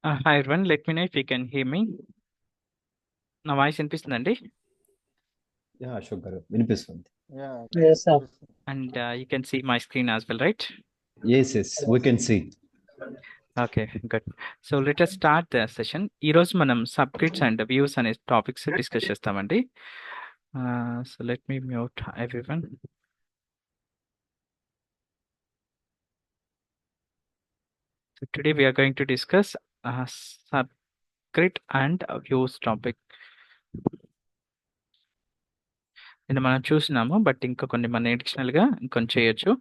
Hi everyone, let me know if you can hear me. నా voice వినిపిస్తుందండి yeah Ashok garu వినిపిస్తుంది. Yes, sir. And you can see my screen as well right yes we can see. Okay good. So let us start the session. ఈరోజు మనం subgrids and views అనే topics discuss చేస్తామండి. So let me mute everyone. So today we are going to discuss subgrid and views topic. ఇది మనం చూసినాము but ఇంకా కొన్ని మన అడిషనల్గా ఇంకొంచెం చేయొచ్చు.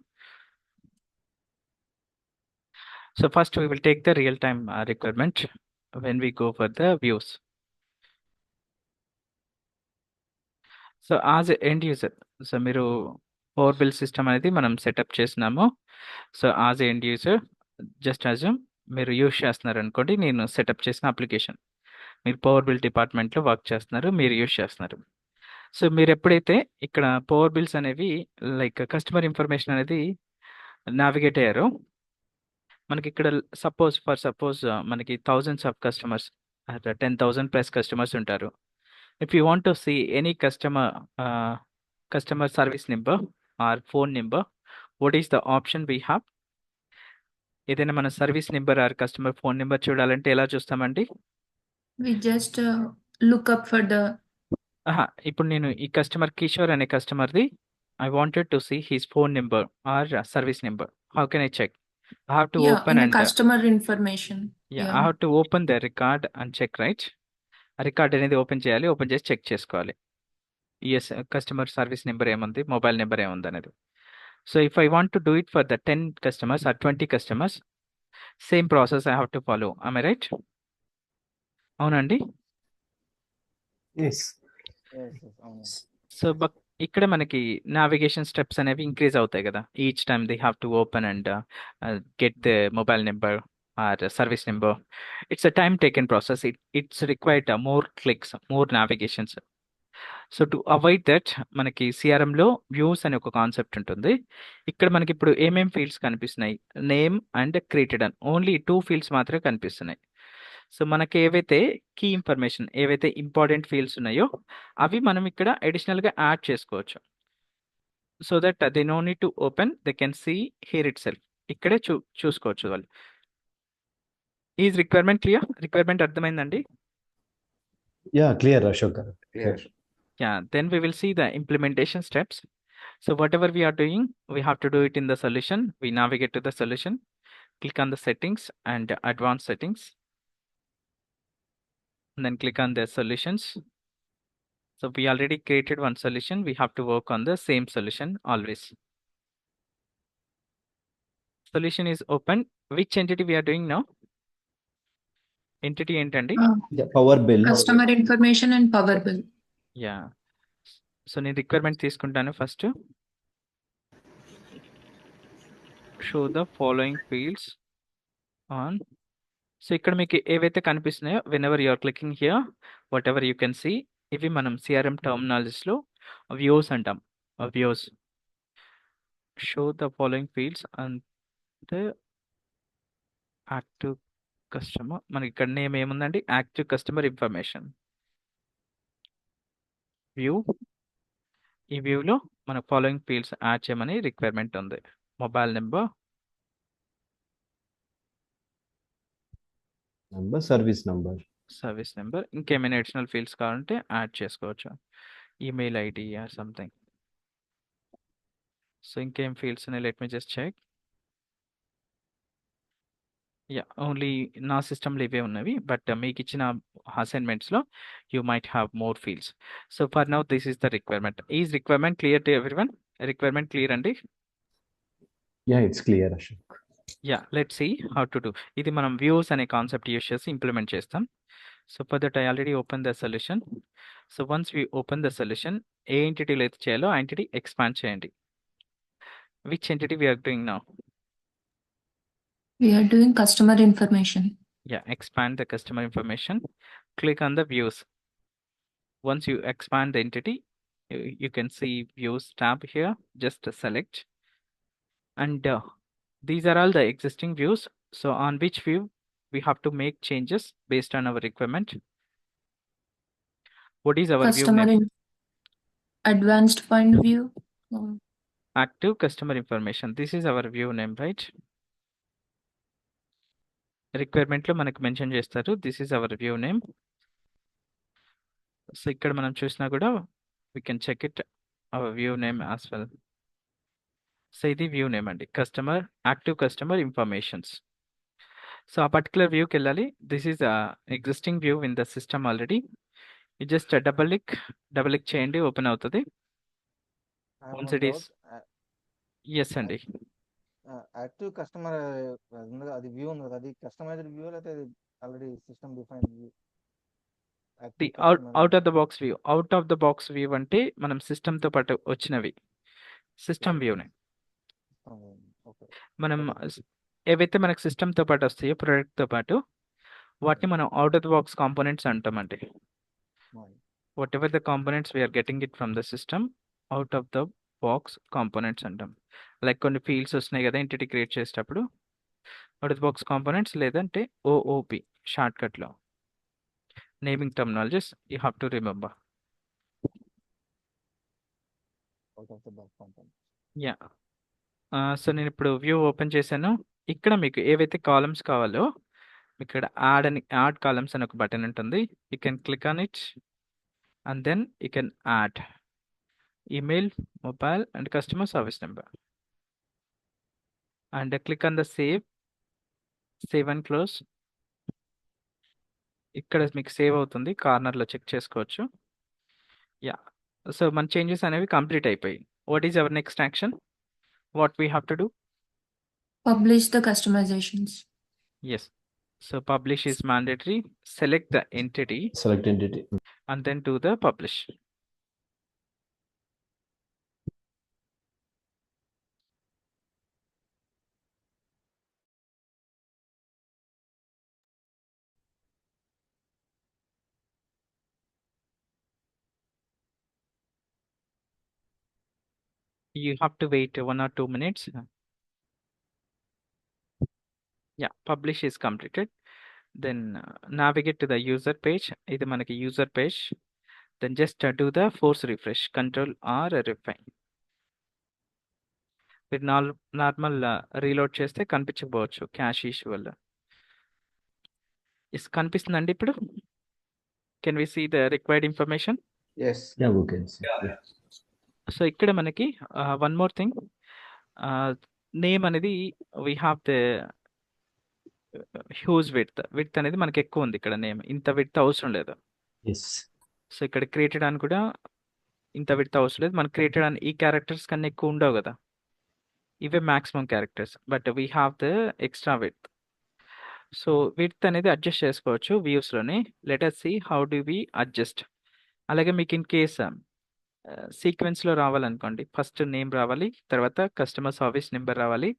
So first we will take the real-time requirement when we go for the views. So as end user, so మీరు పవర్ బిల్ సిస్టమ్ అనేది మనం సెటప్ చేసినాము. So as end user just as మీరు యూజ్ చేస్తున్నారు అనుకోండి, నేను సెటప్ చేసిన application, మీరు పవర్ బిల్ డిపార్ట్మెంట్లో వర్క్ చేస్తున్నారు, మీరు యూజ్ చేస్తున్నారు. సో మీరు ఎప్పుడైతే ఇక్కడ పవర్ బిల్స్ అనేవి లైక్ కస్టమర్ ఇన్ఫర్మేషన్ అనేది నావిగేట్ అయ్యారో, మనకి ఇక్కడ సపోజ్ మనకి thousands of customers, 10,000 plus customers ఉంటారు. If you want to see any customer service number or phone number, what is the option we have? ఏదైనా మన service number or customer phone number చూడాలంటే ఎలా చూస్తామండి? We just look up for the ఇప్పుడు నేను ఈ customer Kishore అనే కస్టమర్ది I wanted to see his phone number or service number. How can I check? I have to open in a and customer information. I have to open the record and check, right? ఆ record అనేది open చేయాలి, open చేసి check చేసుకోవాలి yes customer service number ఏముంది, mobile number ఏముంది అనేది. So if I want to do it for the 10 customers or 20 customers, same process I have to follow. I right? అవునండి. So ఇక్కడ మనకి నావిగేషన్ స్టెప్స్ అనేవి increase అవుతాయి కదా. Each time they have to open and get the mobile number or service number. It's a time taken process. It's required more clicks, more navigations. So to avoid that మనకి సిఆర్ఎంలో views అనే ఒక concept ఉంటుంది. ఇక్కడ మనకి ఇప్పుడు ఏమేం fields కనిపిస్తున్నాయి? Name and created అని ఓన్లీ 2 ఫీల్డ్స్ మాత్రమే కనిపిస్తున్నాయి. సో మనకి ఏవైతే కీ ఇన్ఫర్మేషన్, ఏవైతే ఇంపార్టెంట్ ఫీల్డ్స్ ఉన్నాయో అవి మనం ఇక్కడ అడిషనల్గా యాడ్ చేసుకోవచ్చు. So that they no need to open, they can see here itself. ఇక్కడే చూసుకోవచ్చు వాళ్ళు. Is requirement clear? రిక్వైర్మెంట్ అర్థమైందండి? Yeah clear Ashok garu. Clear. Yeah, then we will see the implementation steps. So whatever we are doing, we have to do it in the solution. We navigate to the solution, click on the settings and advanced settings, and then click on the solutions. So we already created one solution. We have to work on the same solution always. Solution is open. Which entity we are doing now? Entity ఏంటండి? Power bill. Customer information and power bill. Yeah. So నేను requirement తీసుకుంటాను first. Show the following fields on. So ఇక్కడ మీకు ఏవైతే కనిపిస్తున్నాయో whenever you're clicking here, whatever you can see, ఇవి మనం CRM టర్మినాలజీస్లో వ్యూస్ అంటాం. Views show the following fields and active customer. మనకి ఇక్కడ నేమ్ ఏముందండి? Active customer information view. ఈ వ్యూలో మన ఫాలోయింగ్ ఫీల్డ్స్ యాడ్ చేయమని రిక్వైర్మెంట్ ఉంది. మొబైల్ నెంబర్, సర్వీస్ నెంబర్, ఇంకేమైనా అడిషనల్ ఫీల్డ్స్ కావాలంటే యాడ్ చేసుకోవచ్చు. Email ID or something. So ఇంకేం ఫీల్డ్స్ ఉన్నాయి? Let me just check. Only నా సిస్టమ్లో ఇవే ఉన్నవి, బట్ మీకు ఇచ్చిన అసైన్మెంట్స్లో you might have more fields. So for now this is the requirement. Is requirement clear to everyone? Requirement clear అండి? Yeah it's clear Ashok. Let see how to do. ఇది మనం వ్యూస్ అనే కాన్సెప్ట్ యూస్ చేసి ఇంప్లిమెంట్ చేస్తాం. So for that I already open the solution. So once we open the solution, ఏ ఎంటిటీలో అయితే చేయాలో ఆ ఎంటిటీ ఎక్స్పాండ్ చేయండి. Which entity we're doing now? We are doing customer information. Expand the customer information. Click on the views. Once you expand the entity, you can see views tab here. Just select. And these are all the existing views. So on which view We have to make changes based on our requirement. What is our view Customer name? in advanced point view. Active customer information. This is our view name, right? రిక్వైర్మెంట్లో మనకు mention చేస్తారు. This is our view name. So ఇక్కడ మనం చూసినా కూడా we can check it our view name as well. So ఇది view name అండి, customer active customer informations. So ఆ పర్టికులర్ వ్యూకి వెళ్ళాలి. This is existing view in the system already. ఇది జస్ట్ డబల్ క్లిక్ చేయండి, ఓపెన్ అవుతుంది. I have Once one it is, doubt. Yes అండి. Active customer అది వ్యూ ఉంది కదా, అది కస్టమైజ్డ్ వ్యూ లేకపోతే already system defined view? The out of the box view అంటే మనం సిస్టమ్తో పాటు వచ్చినవి సిస్టమ్ వ్యూనే. ఓకే. మనం ఏవైతే మనకు సిస్టమ్తో పాటు వస్తాయో ప్రోడక్ట్తో పాటు వాటిని మనం out of the box components అంటామండి. Whatever the components we're getting it from the system, out of the box components అంటాం. లైక్ కొన్ని ఫీల్డ్స్ వస్తున్నాయి కదా ఎంటిటీ క్రియేట్ చేసేటప్పుడు, out of the box components, లేదంటే ఓఓపి షార్ట్కట్లో naming terminologies you have to remember. Out of the box component. Yeah. So నేను ఇప్పుడు view open చేశాను. ఇక్కడ మీకు ఏవైతే కాలమ్స్ కావాలో ఇక్కడ యాడ్ కాలమ్స్ అని ఒక బటన్ ఉంటుంది. You can click on it and then you can add email, mobile and customer service number and click on the save and close. ఇక్కడ మీకు సేవ్ అవుతుంది, కార్నర్లో చెక్ చేసుకోవచ్చు. యా. సో మన చేంజెస్ అనేవి కంప్లీట్ అయిపోయి. What is our next action? What we have to do? Publish the customizations. Yes. So publish is mandatory. Select the entity Select entity. and then do the publish. You have to wait 1 or 2 minutes. Yeah, publish is completed. Then navigate to the user page. This is user page. Then just do the force refresh, Control R refine. With normal reload చేస్తే కనిపించకపోవచ్చు cache issue వల్ల. Is కనిపిస్తుందండి ఇప్పుడు? Can we see the required information? Yes. Yeah, we can see. Yeah. So ఇక్కడ మనకి one more thing, name అనేది we have the huge width అనేది మనకి ఎక్కువ ఉంది ఇక్కడ. నేమ్ ఇంత విడ్త్ అవసరం లేదు. Yes. సో ఇక్కడ క్రియేటెడ్ అని కూడా ఇంత విడ్త్ అవసరం లేదు. మనకి క్రియేటెడ్ అని ఈ క్యారెక్టర్స్ కన్నా ఎక్కువ ఉండవు కదా, ఇవే maximum characters, but we have the extra width. So width అనేది అడ్జస్ట్ చేసుకోవచ్చు వ్యూస్లోనే. Let us see how do we adjust. అలాగే మీకు ఇన్ కేస్ సీక్వెన్స్లో రావాలనుకోండి, ఫస్ట్ నేమ్ రావాలి, తర్వాత కస్టమర్ సర్వీస్ నెంబర్ రావాలి,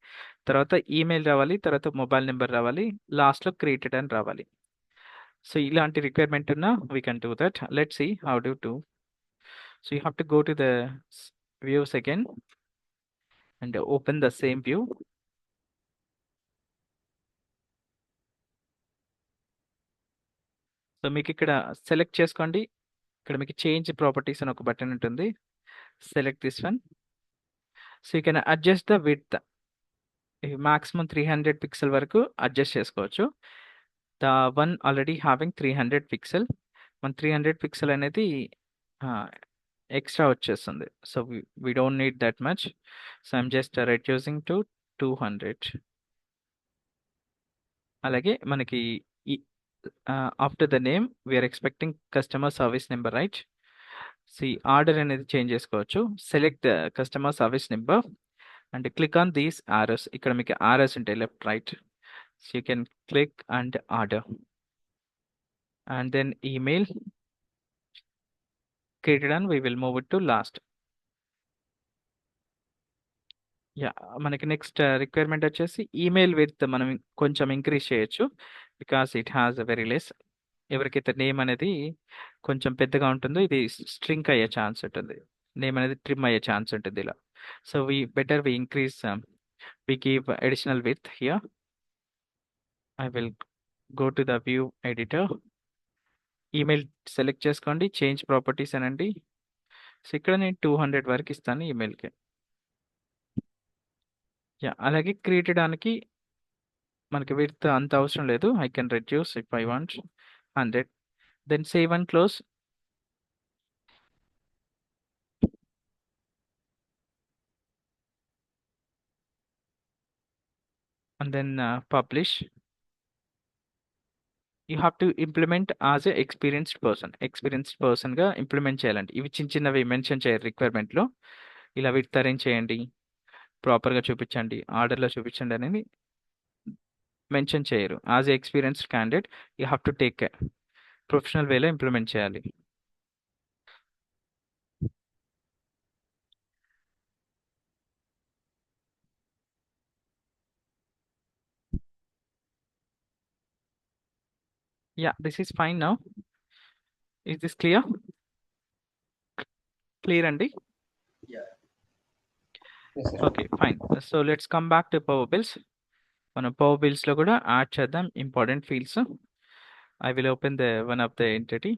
తర్వాత ఈమెయిల్ రావాలి, తర్వాత మొబైల్ నెంబర్ రావాలి, లాస్ట్లో క్రియేటెడ్ అని రావాలి. సో ఇలాంటి రిక్వైర్మెంట్ ఉన్నా we can do that. Let see how do. So you have to go to the views again and open the same view. So మీకు ఇక్కడ సెలెక్ట్ చేసుకోండి. ఇక్కడ మీకు చేంజ్ ప్రాపర్టీస్ అని ఒక బటన్ ఉంటుంది. Select this one. So you can adjust the width. Maximum 300 pixel వరకు adjust చేసుకోవచ్చు. The one already having 300 pixel. మన 300 పిక్సెల్ అనేది ఎక్స్ట్రా వచ్చేస్తుంది. So we don't need that much. So I'm just reducing to 200. అలాగే మనకి after the name we're expecting customer service number, right? See order అనేది change చేసుకోవచ్చు. Select the customer service number and click on these arrows. ఇక్కడ మీకు arrows ఉంటాయి left right. So you can click and order and then email created and we will move it to last. Yeah, మనకి next requirement వచ్చేసి email with మనం కొంచెం increase చేయొచ్చు, because it has a very less. ఎవరికైతే name అనేది కొంచెం పెద్దగా ఉంటుందో ఇది స్ట్రింక్ అయ్యే ఛాన్స్ ఉంటుంది, నేమ్ అనేది ట్రిమ్ అయ్యే ఛాన్స్ ఉంటుంది ఇలా. So we increase, we give additional width here. I will go to the view editor, email select చేసుకోండి, చేంజ్ ప్రాపర్టీస్ అనండి. సో ఇక్కడ నేను 200 వరకు ఇస్తాను ఈమెయిల్కి. యా, అలాగే క్రియేట్ చేయడానికి మనకి విడ్త్ అంత అవసరం లేదు. I can reduce if I want 100. Then save and close. And then publish. You have to implement as a experienced person గా ఇంప్లిమెంట్ చేయాలండి. ఇవి చిన్న చిన్నవి మెన్షన్ చేయాలి రిక్వైర్మెంట్లో. ఇలా విడ్త్ అరేంజ్ చేయండి, ప్రాపర్గా చూపించండి, ఆర్డర్లో చూపించండి అనేది మెన్షన్ చేయరు. As a experienced candidate you have to take care, professional వేలో ఇంప్లిమెంట్ చేయాలి. Yeah, this is fine now. Is this clear? Clear అండి? Yes, sir. Okay, fine. So let's come back to power bills. మనం power బిల్స్లో కూడా add చేద్దాం important fields. I will open the one of the entity.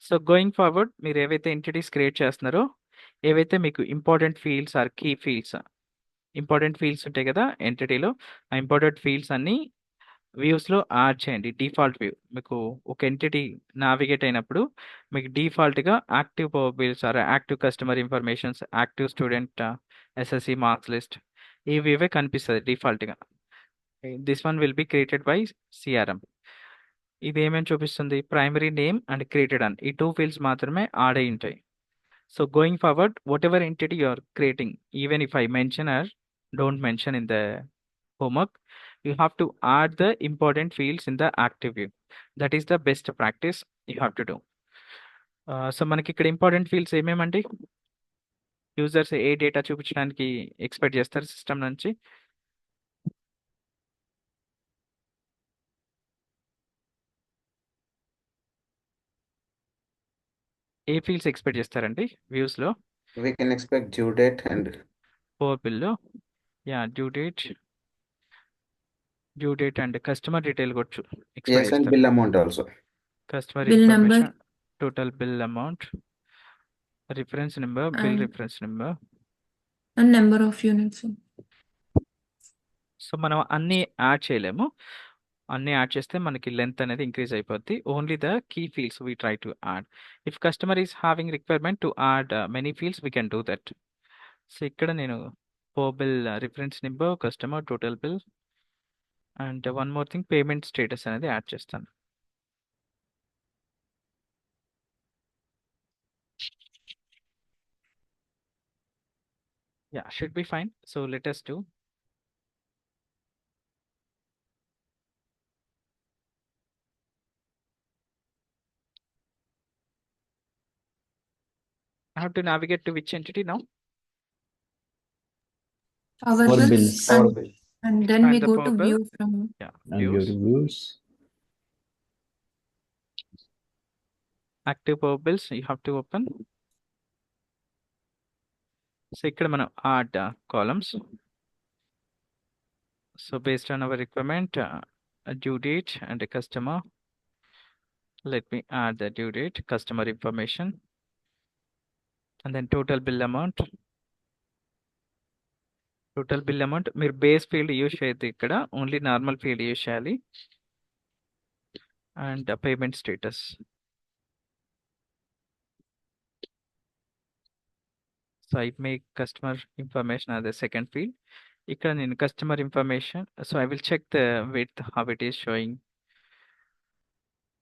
So going forward మీరు ఏవైతే entities create చేస్తున్నారో, ఏవైతే మీకు important fields or key fields, important fields ఉంటాయి కదా ఎంటిటీలో, ఆ ఇంపార్టెంట్ ఫీల్డ్స్ అన్నీ వ్యూస్లో యాడ్ చేయండి. డిఫాల్ట్ వ్యూ మీకు ఒక ఎంటిటీ నావిగేట్ అయినప్పుడు మీకు డిఫాల్ట్గా active power bills or active customer informations, active student SSC marks list, ఇవే కనిపిస్తుంది డిఫాల్ట్గా. This one will be created by CRM. ఇది ఏమేమి చూపిస్తుంది? ప్రైమరీ నేమ్ అండ్ క్రియేటెడ్ అని, ఈ 2 ఫీల్డ్స్ మాత్రమే యాడ్ అయి ఉంటాయి. So going forward whatever entity you are creating, even if I mention or don't mention in the homework, you have to add the important fields in the active view. That is the best practice you have to do. సో మనకి ఇక్కడ important fields ఏమేమండి? Users ఏ data చూపించడానికి expect చేస్తారు system నుంచి? ఏ fields expect చేస్తారండి వ్యూస్లో? We can expect due date and power బిల్లో yeah due date and customer detail కూడా ఎక్స్పెక్ట్ yes, and చేస్తారు. bill amount also. Customer Bill number. Information, total bill amount, reference number, bill And- reference number. and number of units. సో మనం అన్నీ add చేయలేము. అన్నీ add చేస్తే మనకి length అనేది ఇంక్రీజ్ అయిపోద్ది. Only the key fields we try to add. If customer is having requirement to add many fields we can do that. So ఇక్కడ నేను per bill reference number, customer, total bill and one more thing payment status అనేది యాడ్ చేస్తాను. Yeah, should be fine. So let us do. I have to navigate to which entity now? Power Power bills. bills. Power bill. And then And we the go power to bill? view from Yeah, And your views, views. active power bills you have to open. So ఇక్కడ మనం add columns. So based on our requirement, a due date and a customer. Let me add the due date, customer information, and then total bill amount. Total bill amount మీరు base field use చేయొద్దు, ఇక్కడ only normal field use చేయాలి. And payment status. So I make customer information అదే second field. ఇక్కడ నేను customer information, so I will check the with how it is showing.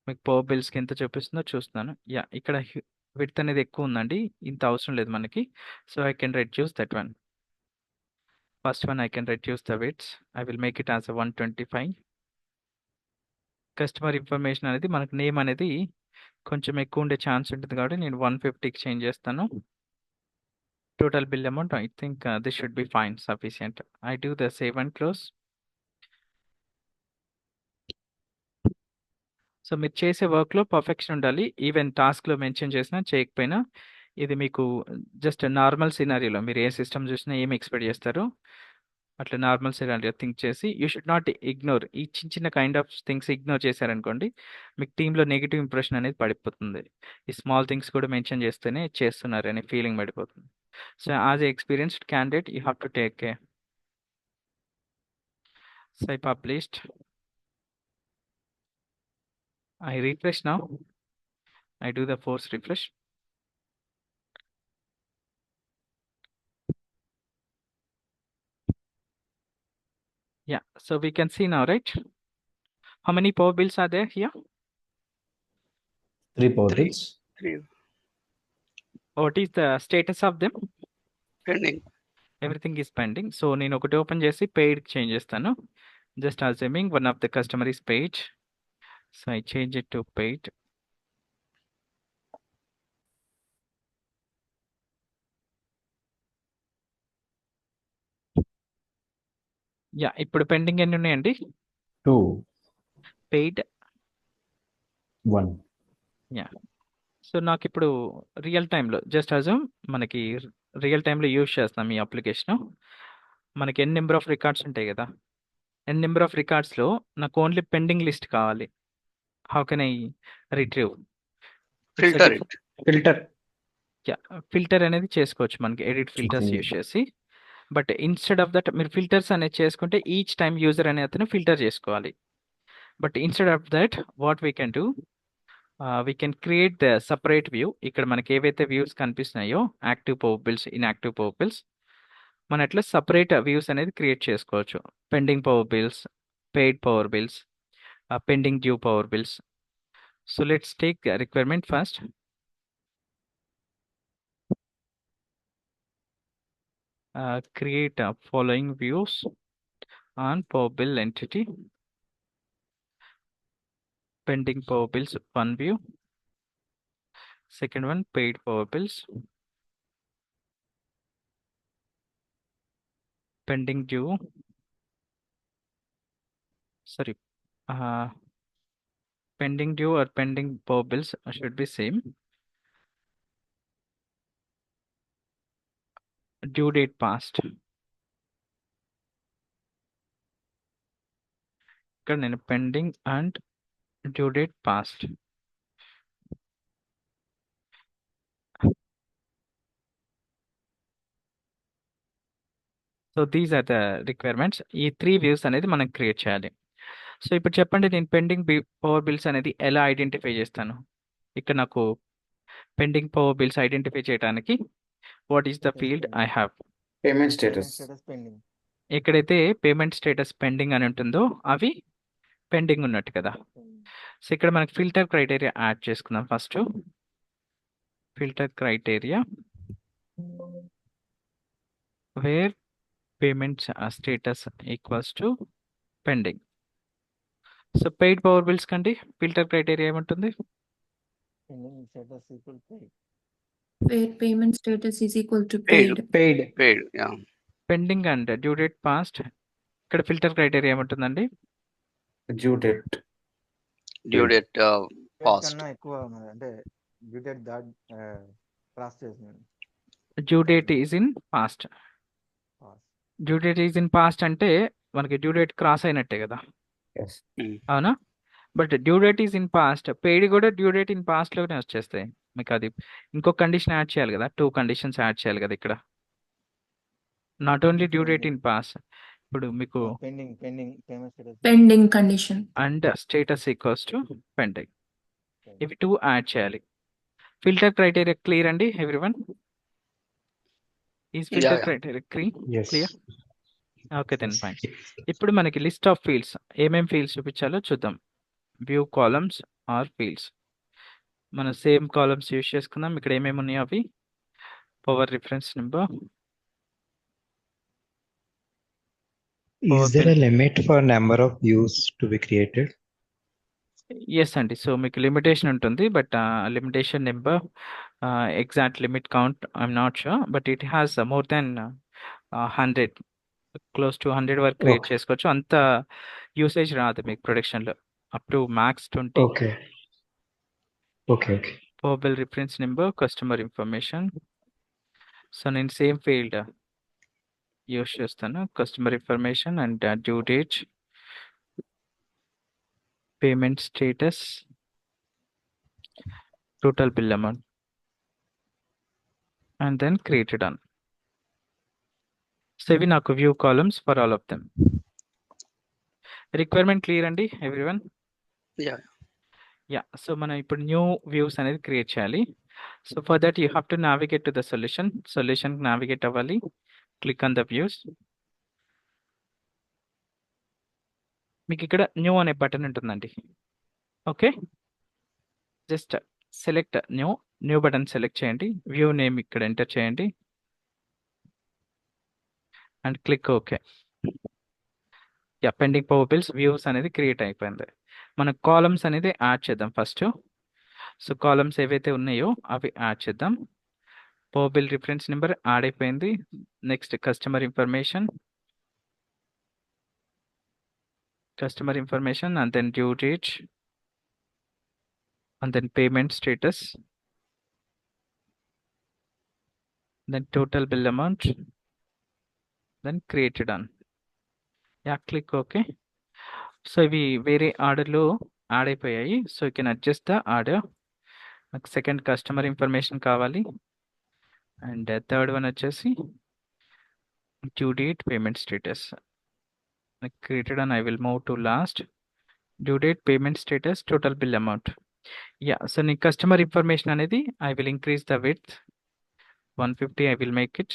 మీకు power బిల్స్కి ఎంత చూపిస్తుందో చూస్తున్నాను. యా, ఇక్కడ విత్ అనేది ఎక్కువ ఉందండి, ఇంత అవసరం లేదు మనకి. So I can reduce that one. First one I can reduce the widths. I will make it as 125. Customer information అనేది మనకు నేమ్ అనేది కొంచెం ఎక్కువ ఉండే ఛాన్స్ ఉంటుంది కాబట్టి నేను 150కి చేంజ్ చేస్తాను. Total bill amount I think this should be fine, sufficient. I do the save and close. So మీరు చేసే వర్క్లో పర్ఫెక్షన్ ఉండాలి. ఈవెన్ టాస్క్లో మెన్షన్ చేసినా చేయకపోయినా, ఇది మీకు జస్ట్ నార్మల్ సినారియోలో మీరు ఏ సిస్టమ్ చూసినా ఏం ఎక్స్పెక్ట్ చేస్తారు, అట్లా నార్మల్ సినారియో థింక్ చేసి యూ షుడ్ నాట్ ఇగ్నోర్ ఈ చిన్న చిన్న కైండ్ ఆఫ్ థింగ్స్ ఇగ్నోర్ చేశారనుకోండి మీకు టీంలో నెగిటివ్ ఇంప్రెషన్ అనేది పడిపోతుంది. ఈ స్మాల్ థింగ్స్ కూడా మెన్షన్ చేస్తేనే చేస్తున్నారు అనే ఫీలింగ్ పడిపోతుంది. So as a experienced candidate you have to take care. So I published. I refresh now. I do the force refresh. Yeah, so we can see now, right? How many power bills are there here? 3 power bills. 3 What is the status of them? pending. Everything is pending. So నేను ఒకటి open చేసి paid change చేస్తాను. Just assuming one of the customer is paid. So I change it to paid. Yeah, ఇప్పుడు pending ఎన్ని ఉన్నాయండి? 2, Paid. 1. So నాకు ఇప్పుడు real టైంలో జస్ట్ అజ్యూమ్ మనకి రియల్ టైంలో యూజ్ చేస్తాం ఈ అప్లికేషన్. మనకి ఎన్ నెంబర్ ఆఫ్ రికార్డ్స్ ఉంటాయి కదా, ఎన్ నెంబర్ ఆఫ్ రికార్డ్స్లో నాకు ఓన్లీ పెండింగ్ లిస్ట్ కావాలి. How can I retrieve? Filter it. Filter. Filter అనేది చేసుకోవచ్చు మనకి ఎడిట్ ఫిల్టర్స్ Okay. యూజ్ చేసి. బట్ ఇన్స్టెడ్ ఆఫ్ దట్ మీరు ఫిల్టర్స్ అనేది చేసుకుంటే ఈచ్ టైం యూజర్ అనే అతను ఫిల్టర్ చేసుకోవాలి. But instead of that what we can do, we can create the separate view. ఇక్కడ మనకి ఏవైతే వ్యూస్ కనిపిస్తున్నాయో active power bills, inactive power bills, మనం అట్లా సపరేట్ వ్యూస్ అనేది క్రియేట్ చేసుకోవచ్చు. Pending power bills, paid power bills, pending due power bills. So let's take requirement first. Create following views on power bill entity. Pending power bills, one view. Second one, paid power bills. Pending due. Sorry. Pending due or pending power bills should be same. Due date past. ఇక్కడ నేను pending and due date past. So these are the requirements. ఈ 3 views అనేది మనం create చేయాలి. So ఇప్పుడు చెప్పండి, నేను pending power bills అనేది ఎలా ఐడెంటిఫై చేస్తాను? ఇక్కడ నాకు పెండింగ్ పవర్ బిల్స్ ఐడెంటిఫై చేయడానికి what is the field I have? Payment status. Pending. ఎక్కడైతే పేమెంట్ స్టేటస్ పెండింగ్ అని ఉంటుందో అవి పెండింగ్ ఉన్నట్టు కదా. సో ఇక్కడ మనకి ఫిల్టర్ క్రైటీరియా యాడ్ చేసుకుందాం. First filter criteria where payment status equals to pending. So paid power bills కండి ఫిల్టర్ క్రైటీరియా ఏముంటుంది? Pending status equal paid. Where payment status is equal to Paid. paid. Paid. Yeah. Pending and due date past. ఇక్కడ filter criteria ఏముంటుందండి? Due date. Due date past. కన్నా ఎక్కువ ఉన్నది అంటే due date that cross చేసింది. Due date is in past. Due date is in past అంటే మనకి due date cross అయినట్టే కదా, Yes. అవునా? But due date is in past, paid కూడా డ్యూ డేట్ ఇన్ పాస్ట్లోనే వచ్చేస్తాయి. మీకు అది ఇంకో కండిషన్ యాడ్ చేయాలి కదా, 2 కండిషన్స్ యాడ్ చేయాలి కదా ఇక్కడ. Not only due date in past, ఇప్పుడు మీకు pending payment status Pending condition. And status equals to pending, ఇవి 2 యాడ్ చేయాలి. ఫిల్టర్ క్రైటీరియా క్లియర్ అండి everyone? Is filter Yeah. Criteria Yes. Clear? Okay then fine. ఇప్పుడు మనకి లిస్ట్ ఆఫ్ ఫీల్డ్స్, ఏమేం fields చూపించాలో చూద్దాం. View columns or fields. మనం same columns use చేసుకుందాం. ఇక్కడ ఏమేమి ఉన్నాయో అవి power reference number. Is there a limit for number of views to be created? Yes అండి. సో మీకు లిమిటేషన్ ఉంటుంది, but limitation number exact limit count I'm not sure, but it has more than 100, close to 100 వరకు create Okay. చేసుకోవచ్చు. అంత usage రాదు మీకు ప్రొడక్షన్లో, up to max 20. Okay. Okay. Power bill reference number, customer information. So నేను same field use చేస్తాను. Customer information and due date, payment status, total bill amount, and then created on. So ఇవి నాకు view columns for all of them. Requirement clear అండి everyone? Yeah. Yeah, so మనం ఇప్పుడు new views అనేది create చేయాలి. So for that you have to navigate to the solution navigate అవ్వాలి. Click on the views. మీకు ఇక్కడ న్యూ అనే button ఉంటుందండి. Okay, just select new button select చేయండి. వ్యూ నేమ్ ఇక్కడ ఎంటర్ చేయండి and click okay. Yeah, pending power bills views అనేది create అయిపోయింది. మన కాలమ్స్ అనేది యాడ్ చేద్దాం ఫస్ట్. సో కాలమ్స్ ఏవైతే ఉన్నాయో అవి యాడ్ చేద్దాం. Power bill reference number add అయిపోయింది. Next customer information and then due date and then payment status, then total bill amount, then created on. Yeah, click OK. So ఇవి వేరే ఆర్డర్లో add అయిపోయాయి. So you can adjust the order. నాకు second customer information కావాలి and third one వచ్చేసి due date, payment status. Created on, I will move to last. Due date, payment status, total bill amount. Yeah, so నీ customer information అనేది I will increase the width 150. I will make it.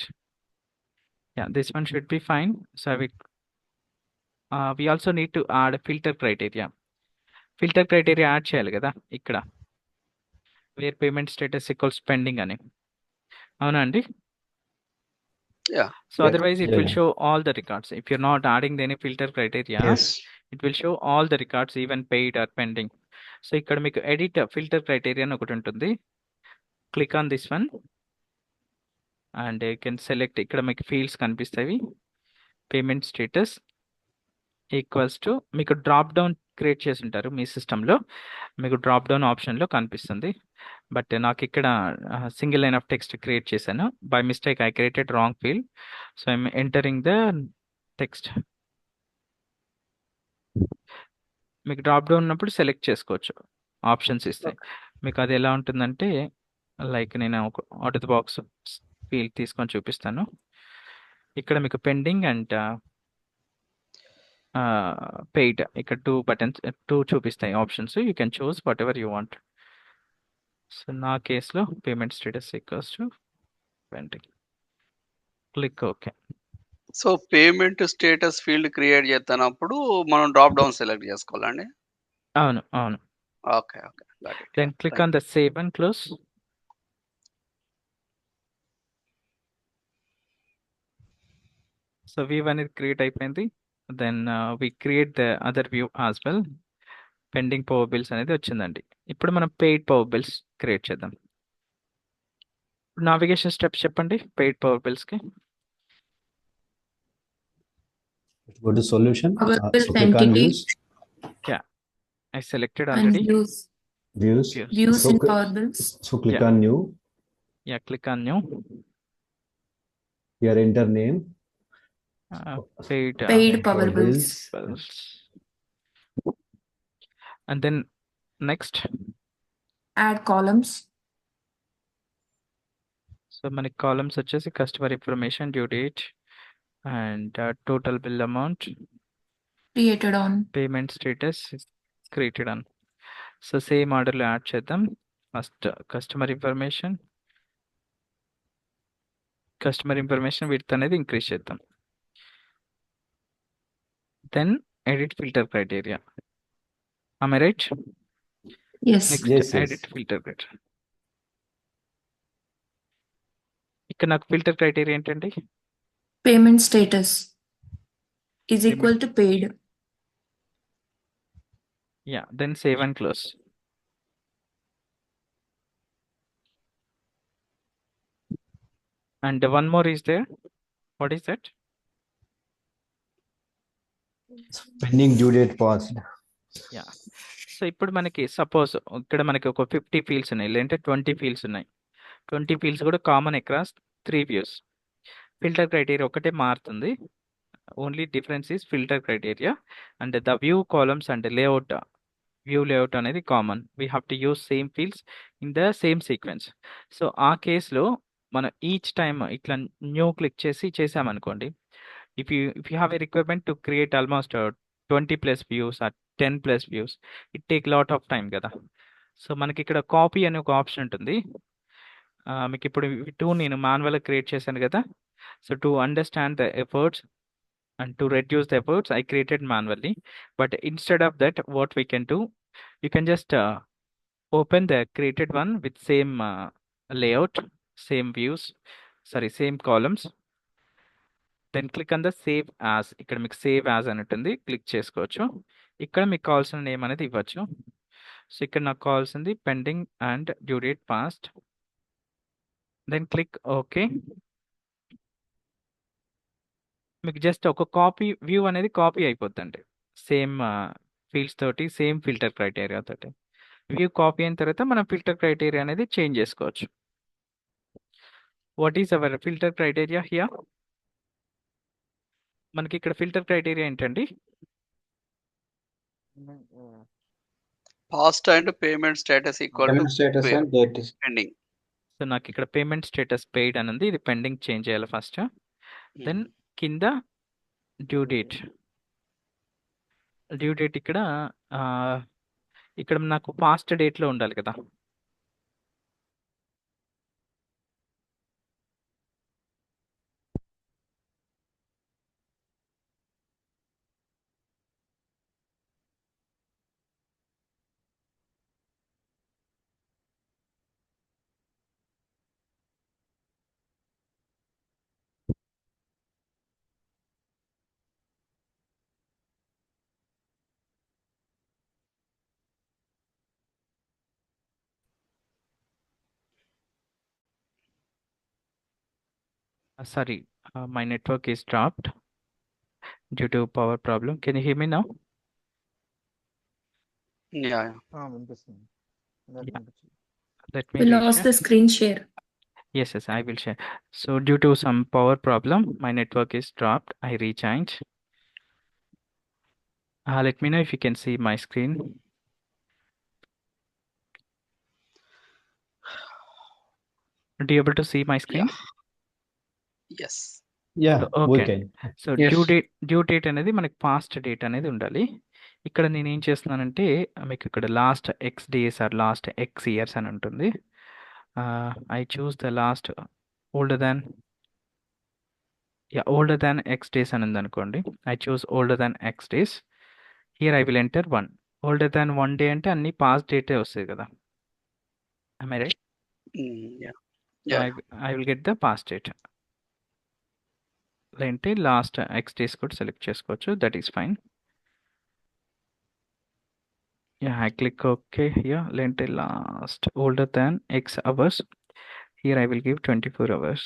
Yeah, this one should be fine. So we also need to add filter criteria. Filter criteria add చేయాలి కదా ఇక్కడ, where payment status equals pending అని. అవునా అండి? Yeah. So otherwise it will show all the records. If you're not adding any filter criteria, Yes. it will show all the records, even paid or pending. So ఇక్కడ మీకు edit filter criteria అని ఒకటి ఉంటుంది. Click on this one and you can select. ఇక్కడ మీకు fields కనిపిస్తాయి. Payment status equals to, మీకు drop down create చేసి ఉంటారు మీ సిస్టంలో, మీకు డ్రాప్ డౌన్ ఆప్షన్లో కనిపిస్తుంది. బట్ నాకు ఇక్కడ single line of text create చేశాను. By mistake I created wrong field. So I'm entering the text. మీకు డ్రాప్ డౌన్ ఉన్నప్పుడు సెలెక్ట్ చేసుకోవచ్చు, ఆప్షన్స్ ఇస్తాయి. మీకు అది ఎలా ఉంటుందంటే, లైక్ నేను ఒక out of the box field తీసుకొని చూపిస్తాను. ఇక్కడ మీకు పెండింగ్ అండ్ పెయిడ్, ఇక్కడ 2 బటన్స్ 2 చూపిస్తాయి options. You can choose whatever you want. So నా కేసులో payment status equals to pending. Click okay. So payment status field create చేస్తున్నప్పుడు మనం డ్రాప్ డౌన్ సెలెక్ట్ చేసుకోవాలండి? అవును. Okay. Then click on the save and close. So view అనేది create అయిపోయింది. Then we create the other view as well. Pending power bills అనేది వచ్చిందండి. ఇప్పుడు మనం పెయిడ్ పవర్ బిల్స్ క్రియేట్ చేద్దాం. నావిగేషన్ స్టెప్స్ చెప్పండి పెయిడ్ పవర్ బిల్స్కి. Go to solution. Power bill So click on entity. views. I selected And already. views Views. views So in cl- Power Bills. So click Yeah. on new. Yeah, click on new. Here enter name. Paid Paid Power Bills. bills. And then next. Add columns. So మనకి columns వచ్చేసి customer information, due date and total bill amount, Created on. Payment status, created on. So same ఆర్డర్లో add చేద్దాం. First customer information width అనేది increase చేద్దాం. Then edit filter criteria. Am I right? Yes. Next Yes, yes. Edit filter criteria. ఇక్కడ నాకు filter criteria ఏంటండి? Payment status is equal to paid. Yeah, then save and close. And one more is there. What is that? Pending due date passed. Yeah. So ఇప్పుడు మనకి suppose ఇక్కడ మనకి ఒక 50 fields ఉన్నాయి, లేదంటే 20 ఫీల్డ్స్ ఉన్నాయి. 20 ఫీల్డ్స్ కూడా common across 3 views. Filter criteria ఒకటే మారుతుంది. Only difference is filter criteria and the view columns and layout view layout అనేది common. We have to use same fields in the same sequence. So ఆ కేసులో మనం each time ఇట్లా new click చేసామనుకోండి, if you have a requirement to create almost 20+ views or 10+ views, it take lot of time కదా. So మనకి ఇక్కడ copy అనే ఒక ఆప్షన్ ఉంటుంది. మీకు ఇప్పుడు నేను మాన్యువల్గా క్రియేట్ చేశాను కదా. So to understand the efforts and to reduce the efforts, I created manually. But instead of that, what we can do, you can just open the created one with same layout, same views, same columns. Then click on the save as. ఇక్కడ మీకు save as అని ఉంటుంది, click చేసుకోవచ్చు. ఇక్కడ మీకు కావాల్సిన name అనేది ఇవ్వచ్చు. సో ఇక్కడ నాకు కావాల్సింది pending and due date past. Then click okay. మీకు జస్ట్ ఒక కాపీ వ్యూ అనేది కాపీ అయిపోద్దండి, సేమ్ ఫీల్డ్స్ తోటి, సేమ్ ఫిల్టర్ క్రైటీరియా తోటి. వ్యూ కాపీ అయిన తర్వాత మనం ఫిల్టర్ క్రైటీరియా అనేది చేంజ్ చేసుకోవచ్చు. What is our filter criteria here? మనకి ఇక్కడ ఫిల్టర్ క్రైటీరియా ఏంటండి? Past and payment status equal to Payment status and date is pending. So నాకు ఇక్కడ పేమెంట్ స్టేటస్ పెయిడ్ అని ఉంది, ఇది పెండింగ్ చేంజ్ చేయాలి ఫస్ట్. దెన్ కింద డ్యూ డేట్ ఇక్కడ నాకు పాస్ట్ డేట్లో ఉండాలి కదా. Sorry, my network is dropped due to power problem. Can you hear me now? Yeah వినిపిస్తుంది. ఇందాక Yeah. వినిపించలేదు. Let me We lost reshare. the screen share. Yes, I will share. So due to some power problem, my network is dropped. I rejoined. Let me know if you can see my screen. Do you able to see my screen? Yes. Yeah, we Okay. can. So Yes. Due date అనేది మనకి past date అనేది ఉండాలి. ఇక్కడ నేను ఏం చేస్తున్నానంటే మీకు ఇక్కడ last x days or last x years అని ఉంటుంది. I choose the last older than x days అని ఉంది అనుకోండి. I choose older than x days. Here I will enter 1. Older than 1 day అంటే అన్ని పాస్ట్ డేటే వస్తాయి కదా. Am I right? Yeah. So I will get the past date. లేదంటే last x days కూడా సెలెక్ట్ చేసుకోవచ్చు, that is fine. Yeah, I click OK here. Lente last older than X hours. Here I will give 24 hours.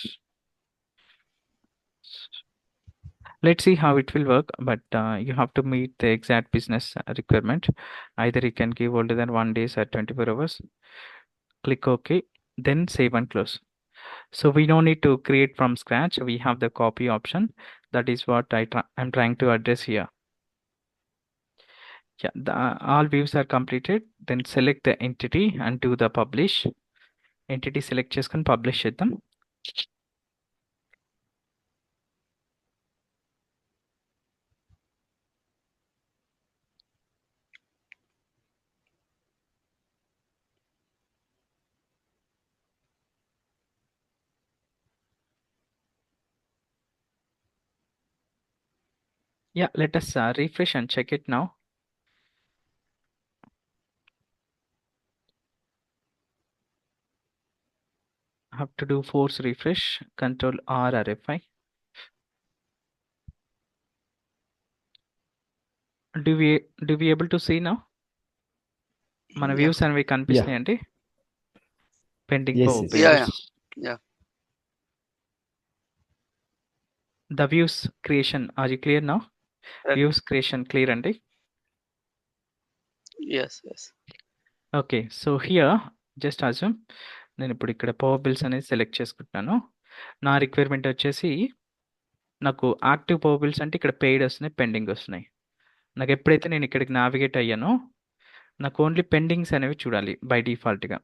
Let's see how it will work, but you have to meet the exact business requirement. Either you can give older than 1 day at 24 hours. Click OK, then save and close. So we don't need to create from scratch. We have the copy option. That is what I'm trying to address here. Yeah, all views are completed. Then select the entity and do the publish. Entity select చేసుకొని publish చేద్దాం. Yeah, let us refresh and check it now. Have to do force refresh, Control R RFI. Do we able to see now? మన Yeah. Views అనేవి కనిపిస్తున్నాయండి. Pending Yes, yes. Yeah. The views creation, are you clear now? Views creation clear అండి. Yes. Okay, so here just assume నేను ఇప్పుడు ఇక్కడ power bills అనేది select చేసుకుంటున్నాను. నా రిక్వైర్మెంట్ వచ్చేసి నాకు యాక్టివ్ పవర్ బిల్స్ అంటే ఇక్కడ పెయిడ్ వస్తున్నాయి, పెండింగ్ వస్తున్నాయి. నాకు ఎప్పుడైతే నేను ఇక్కడికి నావిగేట్ అయ్యానో నాకు ఓన్లీ పెండింగ్స్ అనేవి చూడాలి బై డిఫాల్ట్గా.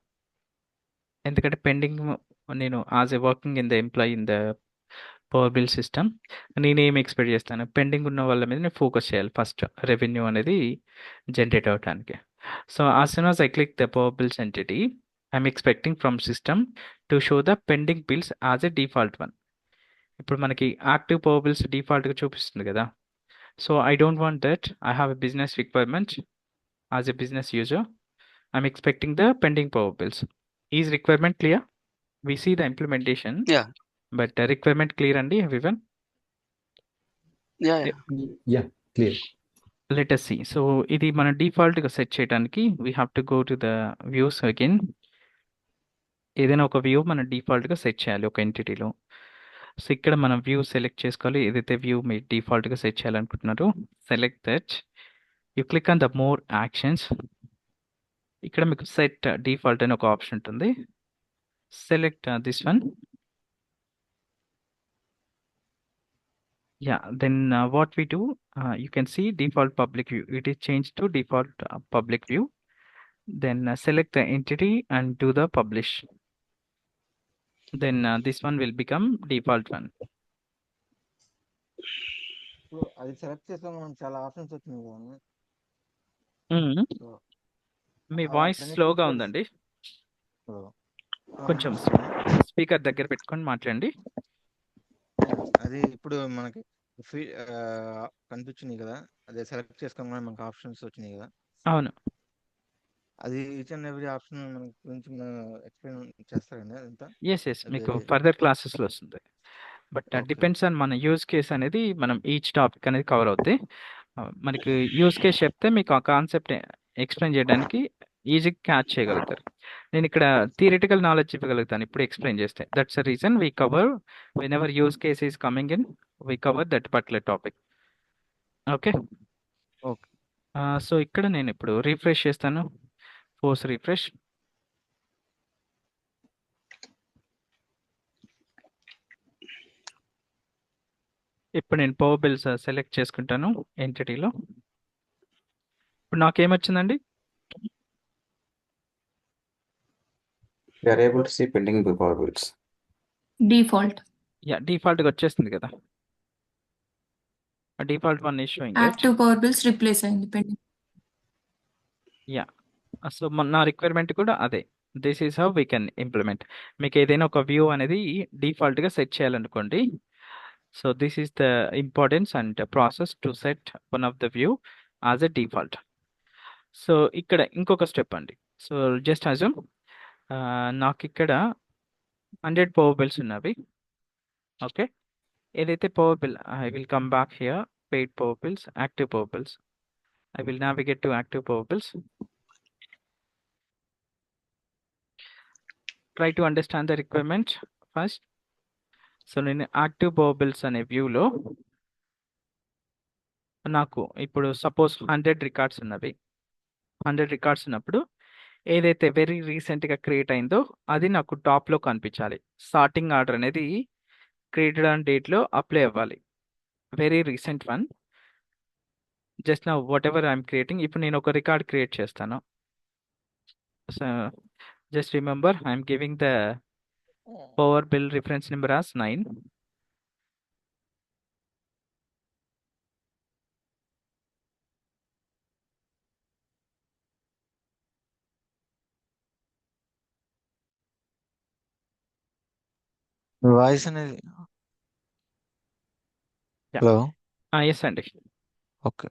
ఎందుకంటే పెండింగ్ నేను as a working in the employee in the power bill system నేనేం ఎక్స్పెక్ట్ చేస్తాను, పెండింగ్ ఉన్న వాళ్ళ మీద నేను ఫోకస్ చేయాలి ఫస్ట్, రెవెన్యూ అనేది జనరేట్ అవడానికి. So as soon as I click the power bills entity, I'm expecting from system to show the pending bills as a default one. ఇప్పుడు మనకి యాక్టివ్ పవర్ బిల్స్ డిఫాల్ట్గా చూపిస్తుంది కదా. So I don't want that. I have a business requirement as a business user. I'm expecting the pending power bills. Is requirement clear? We see the implementation, Yeah. but requirement clear అండి everyone? Yeah. Yeah, clear. Let us see. So ఇది మన డిఫాల్ట్గా set చేయడానికి we have to go to the views again. ఏదైనా ఒక view మనం డిఫాల్ట్గా set చేయాలి ఒక ఎంటిటీలో. సో ఇక్కడ మనం వ్యూ సెలెక్ట్ చేసుకోవాలి. ఏదైతే వ్యూ మీరు డిఫాల్ట్గా సెట్ చేయాలనుకుంటున్నారో select that. You click on the more actions. ఇక్కడ మీకు సెట్ డిఫాల్ట్ అని ఒక ఆప్షన్ ఉంటుంది. Select this one. Yeah, then what we do, you can see default public view. It is changed to default public view. Then select the entity and do the publish. Then this one will become default one. ఇప్పుడు అది select చేసాక మనం చాలా options వచ్చినాయి కదా. Mm. So మీ అలా voice అట్లనే స్లోగా click ఉందండి. చేసి- కొంచెం వినిపిస్తుందా? స్పీకర్ దగ్గర పెట్టుకొని మాట్లాడండి. అది ఇప్పుడు మనకి కనిపించినాయి కదా, అదే సెలెక్ట్ చేసుకోగానే మనకి ఆప్షన్స్ వచ్చినాయి కదా. అవును. అది ఈచ్ అండ్ ఎవ్రీ ఆప్షన్ మనకి గురించి ఎక్స్ప్లెయిన్ చేస్తారండి అదంతా. ఎస్ మీకు ఫర్దర్ క్లాసెస్లో వస్తుంది. But Okay. డిపెండ్స్ ఆన్ మన యూజ్ కేస్ అనేది మనం ఈచ్ టాపిక్ అనేది కవర్ అవుతాయి. మనకి యూజ్ కేస్ చెప్తే మీకు ఆ కాన్సెప్ట్ ఎక్స్ప్లెయిన్ చేయడానికి ఈజీగా క్యాచ్ చేయగలుగుతారు. నేను ఇక్కడ థియరిటికల్ నాలెడ్జ్ ఇవ్వగలుగుతాను ఇప్పుడు ఎక్స్ప్లెయిన్ చేస్తే. That's the reason we cover when ever use case is coming in we cover that particular topic. Okay. Okay. So ఇక్కడ నేను ఇప్పుడు రిఫ్రెష్ చేస్తాను. Force refresh. ఇప్పుడు నేను పవర్ బిల్స్ సెలెక్ట్ చేసుకుంటాను ఎంటిటీలో. ఇప్పుడు నాకేమొచ్చిందండి? We are able to see pending power bills. Default. Yeah డిఫాల్ట్గా వచ్చేస్తుంది కదా. Default one is showing. Active power bills replace అయింది pending. యా. సో నా రిక్వైర్మెంట్ కూడా అదే. This is how we can implement. మీకు ఏదైనా ఒక వ్యూ అనేది డిఫాల్ట్గా సెట్ చేయాలనుకోండి. So this is the importance and process to set one of the view as a default. సో ఇక్కడ ఇంకొక స్టెప్ అండి. సో జస్ట్ అజ్యూమ్ నాకు ఇక్కడ 100 పవర్ బిల్స్ ఉన్నవి. ఓకే. ఏదైతే power bill I will come back here, paid power bills, active power bills. I will navigate to active power bills. Try to understand the requirement first. So నేను active power bills అనే వ్యూలో నాకు ఇప్పుడు suppose 100 records ఉన్నవి. 100 records ఉన్నప్పుడు ఏదైతే very రీసెంట్గా create అయిందో అది నాకు టాప్లో కనిపించాలి. స్టార్టింగ్ ఆర్డర్ అనేది క్రియేటెడ్ ఆన్ డేట్లో అప్లై అవ్వాలి. Very recent one. జస్ట్ నా వాట్ ఎవర్ ఐఎమ్ క్రియేటింగ్. ఇప్పుడు నేను ఒక రికార్డ్ క్రియేట్ చేస్తాను. So just remember I'm giving the power bill reference number as 9. Voice అనేది Yeah. హలో. ఎస్ అండి. ఓకే.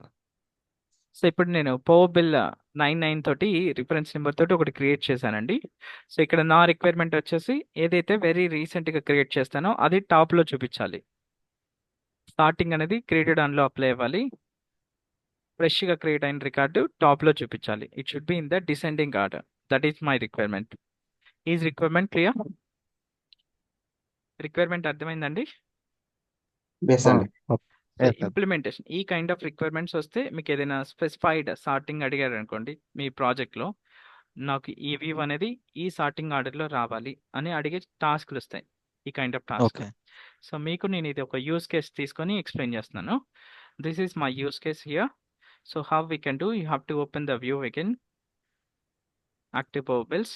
సో ఇప్పుడు నేను పవర్ బిల్ 99 తోటి రిఫరెన్స్ నెంబర్ తోటి ఒకటి క్రియేట్ చేశానండి. సో ఇక్కడ నా రిక్వైర్మెంట్ వచ్చేసి ఏదైతే వెరీ రీసెంట్గా క్రియేట్ చేస్తానో అది టాప్లో చూపించాలి. స్టార్టింగ్ అనేది క్రియేటెడ్ ఆన్లో అప్లై అవ్వాలి. ఫ్రెష్గా క్రియేట్ అయిన రికార్డు టాప్లో చూపించాలి. It should be in the descending order. That is my requirement. Is requirement clear? Requirement అర్థమైందండి? Yes, and Yes, sir. Implementation ఈ కైండ్ ఆఫ్ రిక్వైర్మెంట్స్ వస్తే మీకు ఏదైనా స్పెసిఫైడ్ సార్టింగ్ అడిగారు అనుకోండి మీ ప్రాజెక్ట్లో, నాకు ఈ వ్యూ అనేది ఈ సార్టింగ్ ఆర్డర్లో రావాలి అని అడిగే టాస్క్లు వస్తాయి. ఈ kind of task. Okay. So మీకు నేను ఇది ఒక యూస్ కేస్ తీసుకొని ఎక్స్ప్లెయిన్ చేస్తున్నాను. This is my use case here. So how we can do, you have to open the view again, active power bills.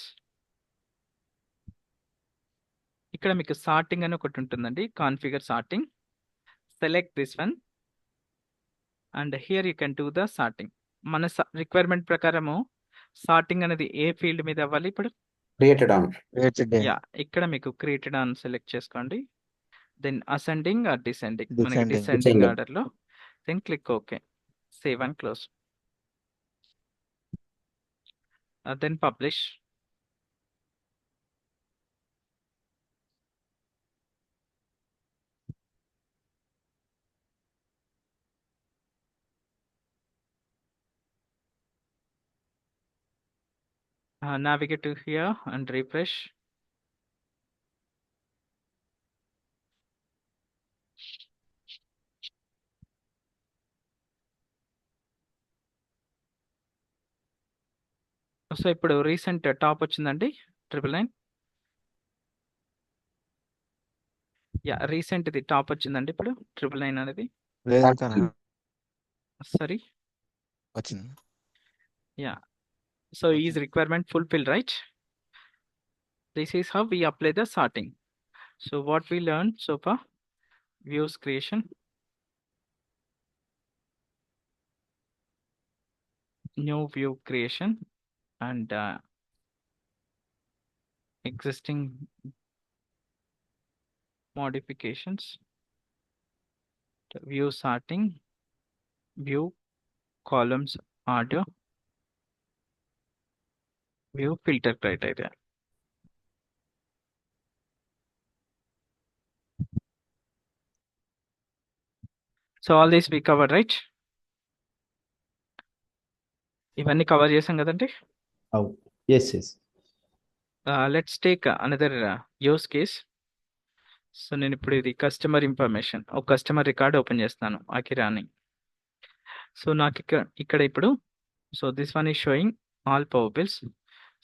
ఇక్కడ మీకు సార్టింగ్ అని ఒకటి ఉంటుందండి, configure sorting. Select this one and here you can do the sorting. మన requirement ప్రకారము sorting అనేది ఏ field మీద అవ్వాలి ఇప్పుడు? Created on. యా, ఇక్కడ మీకు క్రియేటెడ్ అని సెలెక్ట్ చేసుకోండి. దెన్ అసెండింగ్ ఆర్ డిసెండింగ్, మనకి Descending. Descending Descending. ఆర్డర్లో. Then click okay, save and close. Then publish. Navigate to here and refresh. So ఇప్పుడు రీసెంట్ టాప్ వచ్చిందండి 999. యా, రీసెంట్ ఇది టాప్ వచ్చిందండి ఇప్పుడు 999 అనేది. లేదు ఇంకా సారీ. వచ్చింది. Yeah, so is requirement fulfilled, right? This is how we apply the sorting. So what we learned so far: views creation, new view creation, and existing modifications, view sorting, view columns order, view filter criteria. So all this we covered, right? ఇవన్నీ cover చేసాం కదండి. Oh, yes, yes. Let's take another use case. So నేను ఇప్పుడు ఇది customer information, ఒక customer record open చేస్తాను, Akira అని. So నాకు ఇక్కడ ఇప్పుడు, so this one is showing all power bills.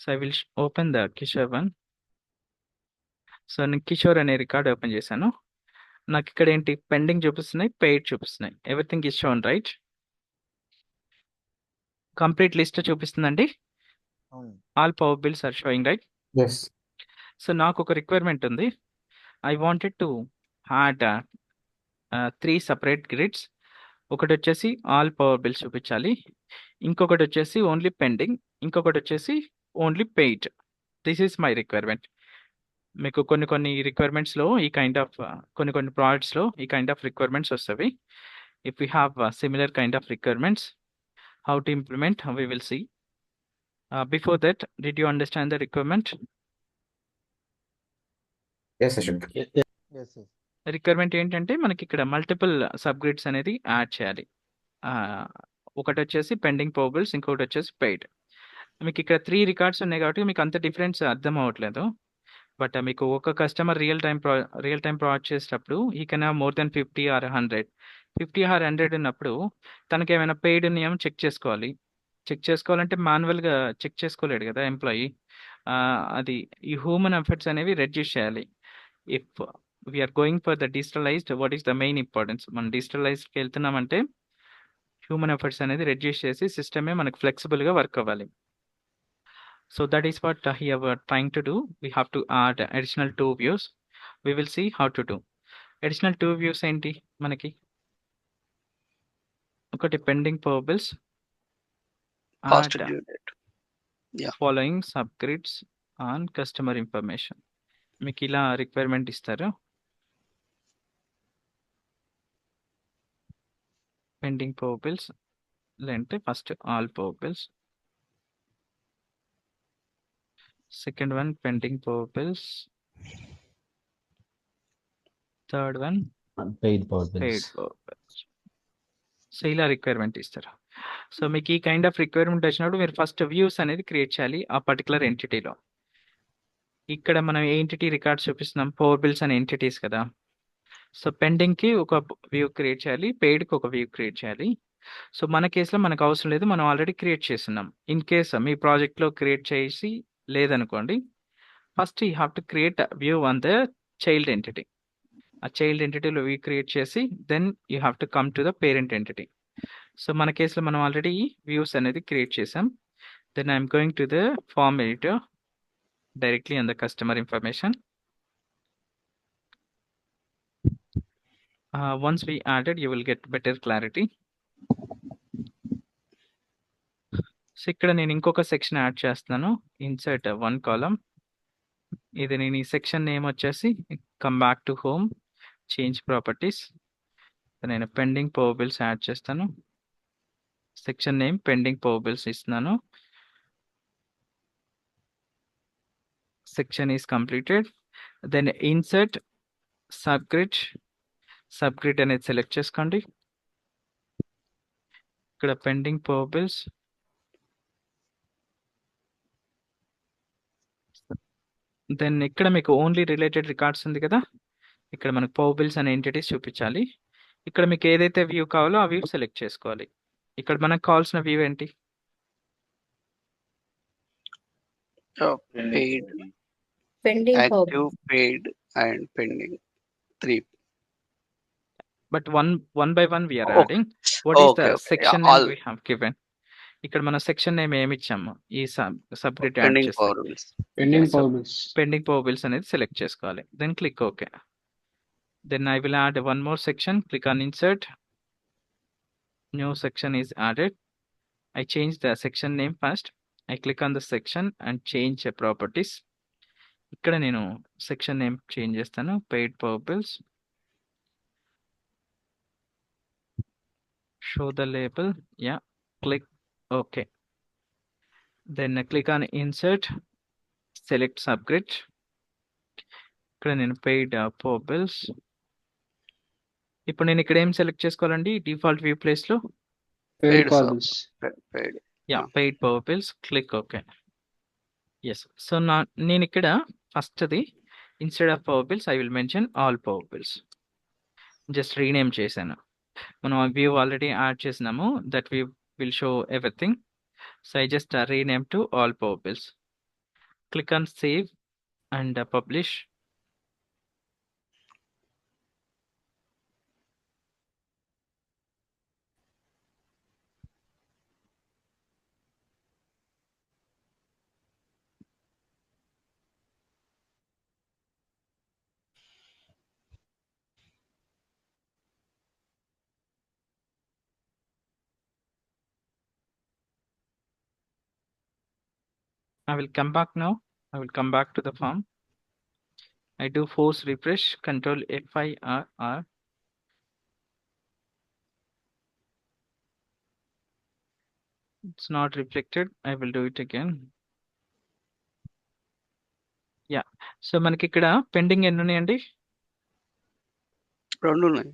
So I will open the Kishore one. So నేను కిషోర్ అనే రికార్డ్ ఓపెన్ చేశాను. నాకు ఇక్కడ ఏంటి పెండింగ్ చూపిస్తున్నాయి, పెయిడ్ చూపిస్తున్నాయి. Everything is shown, right? Complete list చూపిస్తుందండి. అవును. All power bills are showing, right? Yes. So నాకు ఒక రిక్వైర్మెంట్ ఉంది. I wanted to add 3 separate grids. ఒకటి వచ్చేసి ఆల్ పవర్ బిల్స్ చూపించాలి, ఇంకొకటి వచ్చేసి ఓన్లీ పెండింగ్, ఇంకొకటి వచ్చేసి only paid. This is my requirement. మీకు కొన్ని రిక్వైర్మెంట్స్లో ఈ కైండ్ ఆఫ్ కొన్ని ప్రోడక్ట్స్లో ఈ కైండ్ ఆఫ్ రిక్వైర్మెంట్స్ వస్తాయి. If you have similar kind of requirements, how to implement, we will see. Before that, did you understand the requirement? Yes, Ashok. Yes, yes. Requirement ఏంటంటే మనకి ఇక్కడ multiple sub grids అనేది add చేయాలి. ఒకటి వచ్చేసి pending power bills, ఇంకొకటి వచ్చేసి paid. మీకు ఇక్కడ 3 రికార్డ్స్ ఉన్నాయి కాబట్టి మీకు అంత డిఫరెన్స్ అర్థం అవ్వట్లేదు. బట్ మీకు ఒక కస్టమర్ రియల్ టైం ప్రాజెక్ట్ చేసేటప్పుడు ఈ can have more than 50 or 100. 50 or 100 ఉన్నప్పుడు తనకి ఏమైనా పెయిడ్ ఉన్నాయేమో చెక్ చేసుకోవాలి. చెక్ చేసుకోవాలంటే మాన్యువల్గా చెక్ చేసుకోలేడు కదా ఎంప్లాయీ. అది ఈ హ్యూమన్ ఎఫర్ట్స్ అనేవి రెడ్యూస్ చేయాలి. If we're going for the digitalized, what is the main importance? మనం డిజిటలైజ్డ్కి వెళ్తున్నామంటే హ్యూమన్ ఎఫర్ట్స్ అనేది రెడ్యూస్ చేసి సిస్టమే మనకు ఫ్లెక్సిబుల్గా వర్క్ అవ్వాలి. So that is what here we are trying to do. We have to add additional 2 views. We will see how to do. Additional 2 views ఏంటి మనకి? ఒకటి pending power bills, Past due date. Yeah. Following sub grids on customer information. మీకు ఇలా requirement ఇస్తారు. Pending power bills లేదంటే first all power bills, second one pending power bills, third one Unpaid power paid bills. power bills. So ఇలా requirement ఇస్తారు. So మీకు ఈ kind of requirement వచ్చినప్పుడు మీరు ఫస్ట్ వ్యూస్ అనేది క్రియేట్ చేయాలి ఆ పర్టికులర్ ఎంటిటీలో. ఇక్కడ మనం ఏ ఎంటిటీ రికార్డ్స్ చూపిస్తున్నాం? పవర్ బిల్స్ అనే ఎంటిటీస్ కదా. సో పెండింగ్కి ఒక వ్యూ క్రియేట్ చేయాలి, పెయిడ్కి ఒక వ్యూ క్రియేట్ చేయాలి. సో మన కేసులో మనకు అవసరం లేదు, మనం ఆల్రెడీ క్రియేట్ చేస్తున్నాం. ఇన్ కేస్ మీ ప్రాజెక్ట్లో క్రియేట్ చేసి లేదనుకోండి, first you have to create view on the child entity. ఆ చైల్డ్ ఎంటిటీలో వ్యూ క్రియేట్ చేసి then you have to come to the parent entity. So మన కేసులో మనం ఆల్రెడీ వ్యూస్ అనేది క్రియేట్ చేసాం. Then I'm going to the form editor directly on the customer information. Once we added, you will get better clarity. So ఇక్కడ నేను ఇంకొక section add చేస్తున్నాను, insert 1 column. ఇది నేను ఈ సెక్షన్ నేమ్ వచ్చేసి come back to home, change properties. నేను pending power bills add చేస్తాను. Section name pending power bills ఇస్తున్నాను. Section is completed. Then insert sub grid అనేది సెలెక్ట్ చేసుకోండి. ఇక్కడ పెండింగ్ పవర్ బిల్స్, దెన్ ఇక్కడ మీకు ఓన్లీ రిలేటెడ్ రికార్డ్స్ ఉంది కదా, ఇక్కడ మనకు పవర్ బిల్స్ అనే ఎంటిటీస్ చూపించాలి. ఇక్కడ మీకు ఏదైతే వ్యూ కావాలో ఆ వ్యూ సెలెక్ట్ చేసుకోవాలి. ఇక్కడ మనకు కావాల్సిన వ్యూ ఏంటి? Paid, Pending for active, paid, and pending. 3. But one by one we're Okay. Adding. What is the Okay, okay. Section All name we have given? ఇక్కడ మన సెక్షన్ నేమ్ ఏమి ఇచ్చాము? ఈ సబ్ గ్రిడ్ యాడ్ pending చేస్తాం. power bills. Pending So, power bills. Pending power bills అనేది select చేసుకోవాలి. Then click okay. Then I will add one more section. Click on insert, new section is added. I change the section name first. I click on the section and change the properties. ఇక్కడ నేను section name change చేస్తాను, paid power bills. Show the label, yeah, click okay. Then click on insert, select sub grid. ఇక్కడ నేను paid power bills. ఇప్పుడు నేను ఇక్కడ ఏం select చేసుకోవాలండి? డిఫాల్ట్ వ్యూ ప్లేస్ లో Paid power sub. bills. Paid. Yeah, paid power bills, click okay. Yes. So నేను ఇక్కడ ఫస్ట్ది instead of power bills I will mention all power bills. Just rename చేశాను. మనం ఆ వ్యూ ఆల్రెడీ యాడ్ చేసినాము, that view will show everything. So I just rename to all power bills. Click on save and publish. I will come back now. I will come back to the form. I do force refresh, control FIRR. It's not reflected. I will do it again. Yeah. So మనకి ఇక్కడ pending ఎన్ని ఉన్నాయండి? 2 ఉన్నాయి.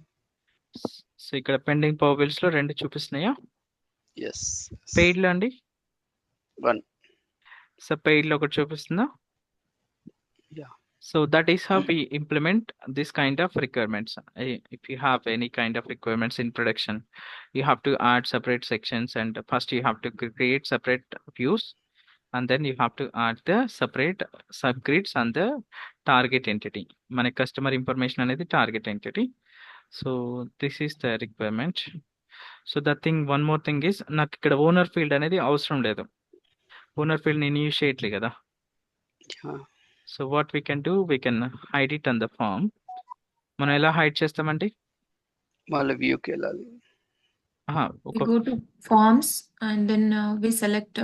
So ఇక్కడ pending power bills లో 2 చూపిస్తున్నాయా? Yes. Paid లో అండి? 1. So paid లో ఒకటి చూపిస్తుందా? Yeah. So that is how we implement this kind of requirements. If you have any kind of requirements in production, you have to add separate sections, and first you have to create separate views, and then you have to add the separate subgrids on the target entity. మన customer information అనేది target entity. So this is the requirement. So the thing, one more thing is, నాకు ఇక్కడ owner field అనేది అవసరం లేదు. Owner field నేను use చేయట్లే కదా. Yeah. So what we can do, we can hide it on the form. మనం ఎలా హైడ్ చేస్తామండి? మళ్ళీ వ్యూకి వెళ్ళాలి. We go to forms and then we select,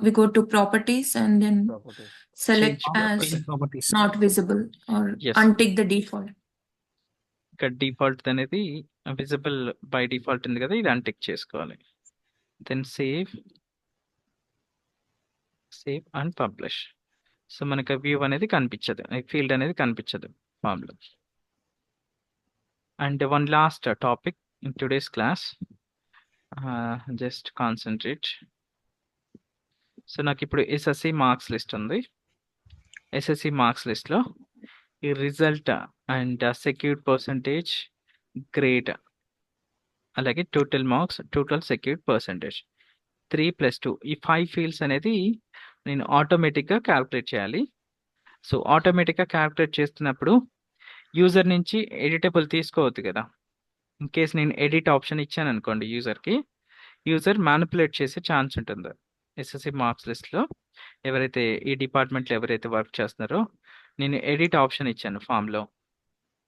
we go to properties and then Properties. select Change as not visible or Yes. untick the default. ఇక్కడ default అనేది visible by default ఉంది కదా, ఇది అన్టిక్ చేసుకోవాలి. Then save and publish. So మనకి view అనేది కనిపించదు, field అనేది కనిపించదు ఫామ్లో. And one last topic in today's class, just concentrate. So నాకు ఇప్పుడు ఎస్ఎస్సి మార్క్స్ లిస్ట్ ఉంది. ఎస్ఎస్సి మార్క్స్ లిస్ట్లో ఈ result and secured percentage, grade, అలాగే total marks, total secured percentage 3+2 ఈ 5 ఫీల్డ్స్ అనేది నేను ఆటోమేటిక్గా క్యాల్కులేట్ చేయాలి. సో ఆటోమేటిక్గా క్యాల్కులేట్ చేస్తున్నప్పుడు యూజర్ నుంచి ఎడిటబుల్ తీసుకోవద్దు కదా. ఇన్ కేస్ నేను ఎడిట్ ఆప్షన్ ఇచ్చాను అనుకోండి యూజర్కి, యూజర్ మ్యానిపులేట్ చేసే ఛాన్స్ ఉంటుంది. ఎస్ఎస్సి మార్క్స్ లిస్ట్లో ఎవరైతే ఈ డిపార్ట్మెంట్లో ఎవరైతే వర్క్ చేస్తున్నారో నేను ఎడిట్ ఆప్షన్ ఇచ్చాను ఫామ్లో,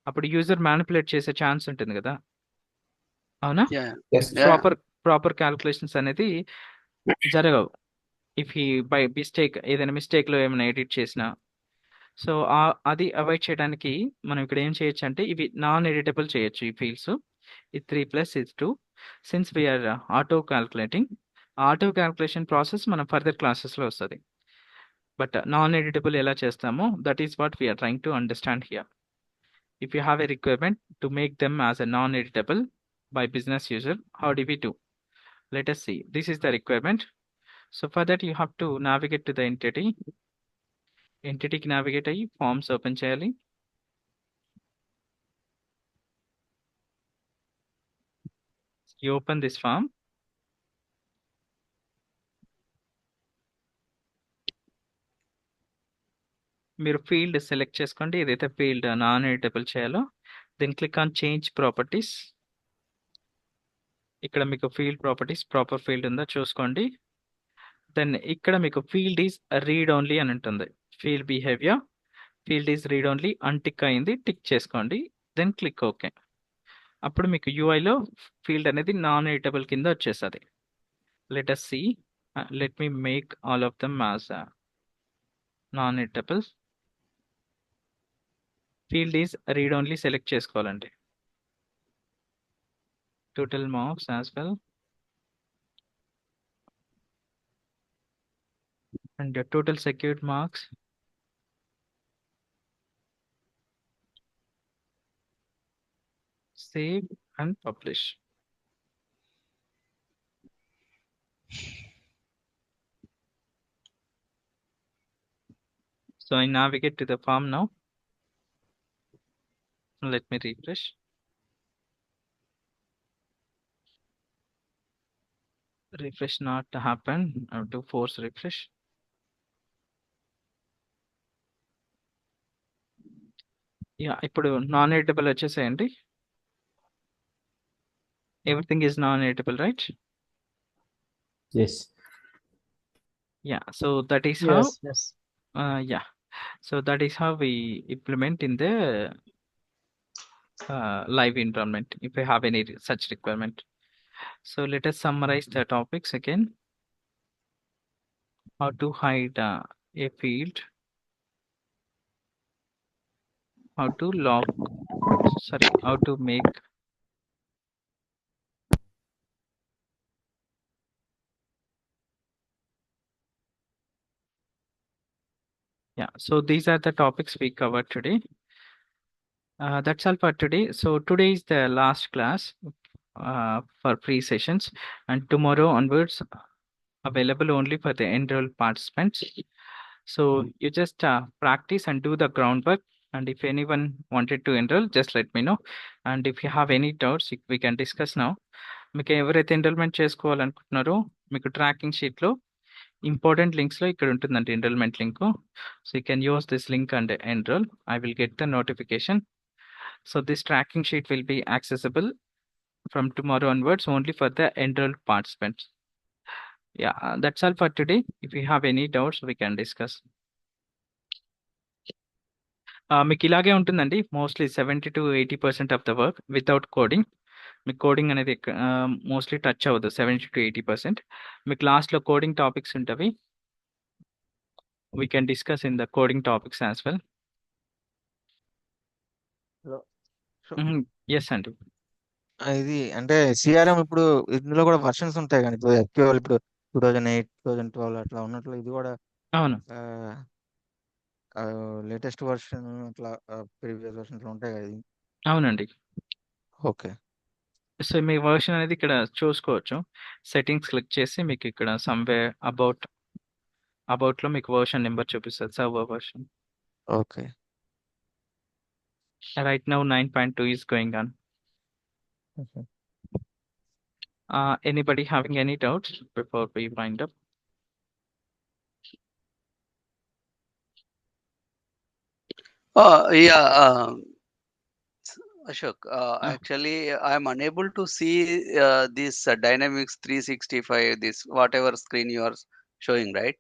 అప్పుడు యూజర్ మ్యానిపులేట్ చేసే ఛాన్స్ ఉంటుంది కదా, అవునా? Yes. ప్రాపర్ క్యాల్కులేషన్స్ అనేది జరగవు. ఇఫ్ ఈ బై మిస్టేక్ ఏదైనా మిస్టేక్లో ఏమైనా ఎడిట్ చేసినా, సో అది అవాయిడ్ చేయడానికి మనం ఇక్కడ ఏం చేయొచ్చు అంటే ఇవి నాన్ ఎడిటబుల్ చేయొచ్చు ఈ ఫీల్డ్స్. ఇది 3 + ఇది 2. Since we're auto calculation process మనం ఫర్దర్ క్లాసెస్లో వస్తుంది. బట్ నాన్ ఎడిటబుల్ ఎలా చేస్తామో that is what we're trying to understand here. If you have a requirement to make them as a non-editable by business user, how do we do? Let us see. This is the requirement. So for that you have to navigate to the entity. Entity ki navigate ayi forms open cheyali. You open this form. మీరు field select చేసుకోండి, ఏదైతే field non editable చేయాలో. Then click on change properties. ఇక్కడ మీకు field properties proper field ఉందో చూసుకోండి. Then ఇక్కడ మీకు ఫీల్డ్ ఈజ్ రీడ్ ఓన్లీ అని ఉంటుంది. Field behaviour field is read only untick అయింది, టిక్ చేసుకోండి. Then click okay. అప్పుడు మీకు యూఐలో ఫీల్డ్ అనేది నాన్ ఎడిటబుల్ కింద వచ్చేస్తుంది. Let us see. Let me make all of them as non editable. Field is read only select చేసుకోవాలండి. Total marks as well and total secured marks. Save and publish. So I navigate to the form now. Let me refresh. Refresh not happen. I have to force refresh. Yeah, ఇప్పుడు non editable వచ్చేసేయండి. Everything is non-editable, right? Yes. Yeah, so that is how Yes. yeah, so that is how we implement in the live environment if we have any such requirement. So let us summarize the topics again. How to hide a field, how to how to make so these are the topics we covered today. That's all for today. So today is the last class for free sessions, and tomorrow onwards available only for the enrolled participants. So you just practice and do the groundwork, and if anyone wanted to enroll, just let me know. And if you have any doubts, we can discuss now. మీకు ఎవరైతే enrolment చేసుకోవాలనుకుంటున్నారో మీకు tracking షీట్లో important లింక్స్లో ఇక్కడ ఉంటుందండి enrolment link. So you can use this link and enrol. I will get the notification. So this tracking sheet will be accessible from tomorrow onwards only for the enrolled participants. Yeah, that's all for today. If you have any doubts, we can discuss. మీకు ఇలాగే ఉంటుందండి mostly 70 to 80% of the work without coding. మీకు coding అనేది mostly touch అవ్వదు 70 to 80%. మీకు లాస్ట్లో coding topics ఉంటవి. We can discuss in the coding topics as well. Yes అండి. ఇది అంటే సిఆర్ఎం ఇప్పుడు ఇందులో కూడా వర్షన్స్ ఉంటాయి కానీ ఇప్పుడు SQL ఇప్పుడు 2008 2012 అట్లా ఉన్నట్లు ఇది కూడా అవును, లేటెస్ట్ వర్షన్ అట్లా ప్రీవియస్ వర్షన్ అట్లా ఉంటాయి కదా. అవునండి. ఓకే. సో మీ వర్షన్ అనేది ఇక్కడ చూసుకోవచ్చు. సెట్టింగ్స్ క్లిక్ చేసి మీకు ఇక్కడ సమ్వేర్ అబౌట్లో మీకు వర్షన్ నెంబర్ చూపిస్తుంది, server version. Okay. Right now 9.2 is going on. Anybody having any doubts before we wind up? Yeah. Ashok, Ah, actually, I'm unable to see this Dynamics 365, this whatever screen you are showing, right?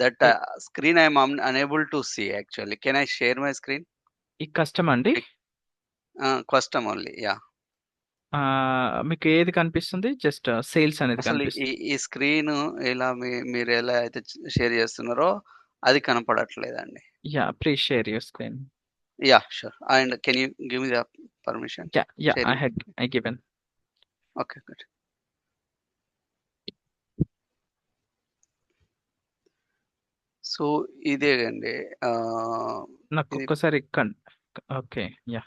That ఈ screen I'm unable to see actually. Can I share my screen? ఈ కష్టం అండి. Custom only, yeah. మీకు ఏది కనిపిస్తుంది? Just sales అనేది అసలు కనిపిస్తుంది. ఈ స్క్రీన్ ఇలా మీరు ఎలా అయితే షేర్ చేస్తున్నారో అది కనపడట్లేదండి. Yeah, please share your screen. Yeah, sure. And can you give me the permission? Yeah, Sharing. I given. Okay, good. So ఇదే అండి. నాకు ఇది ఒక్కసారి ఓకే. యా.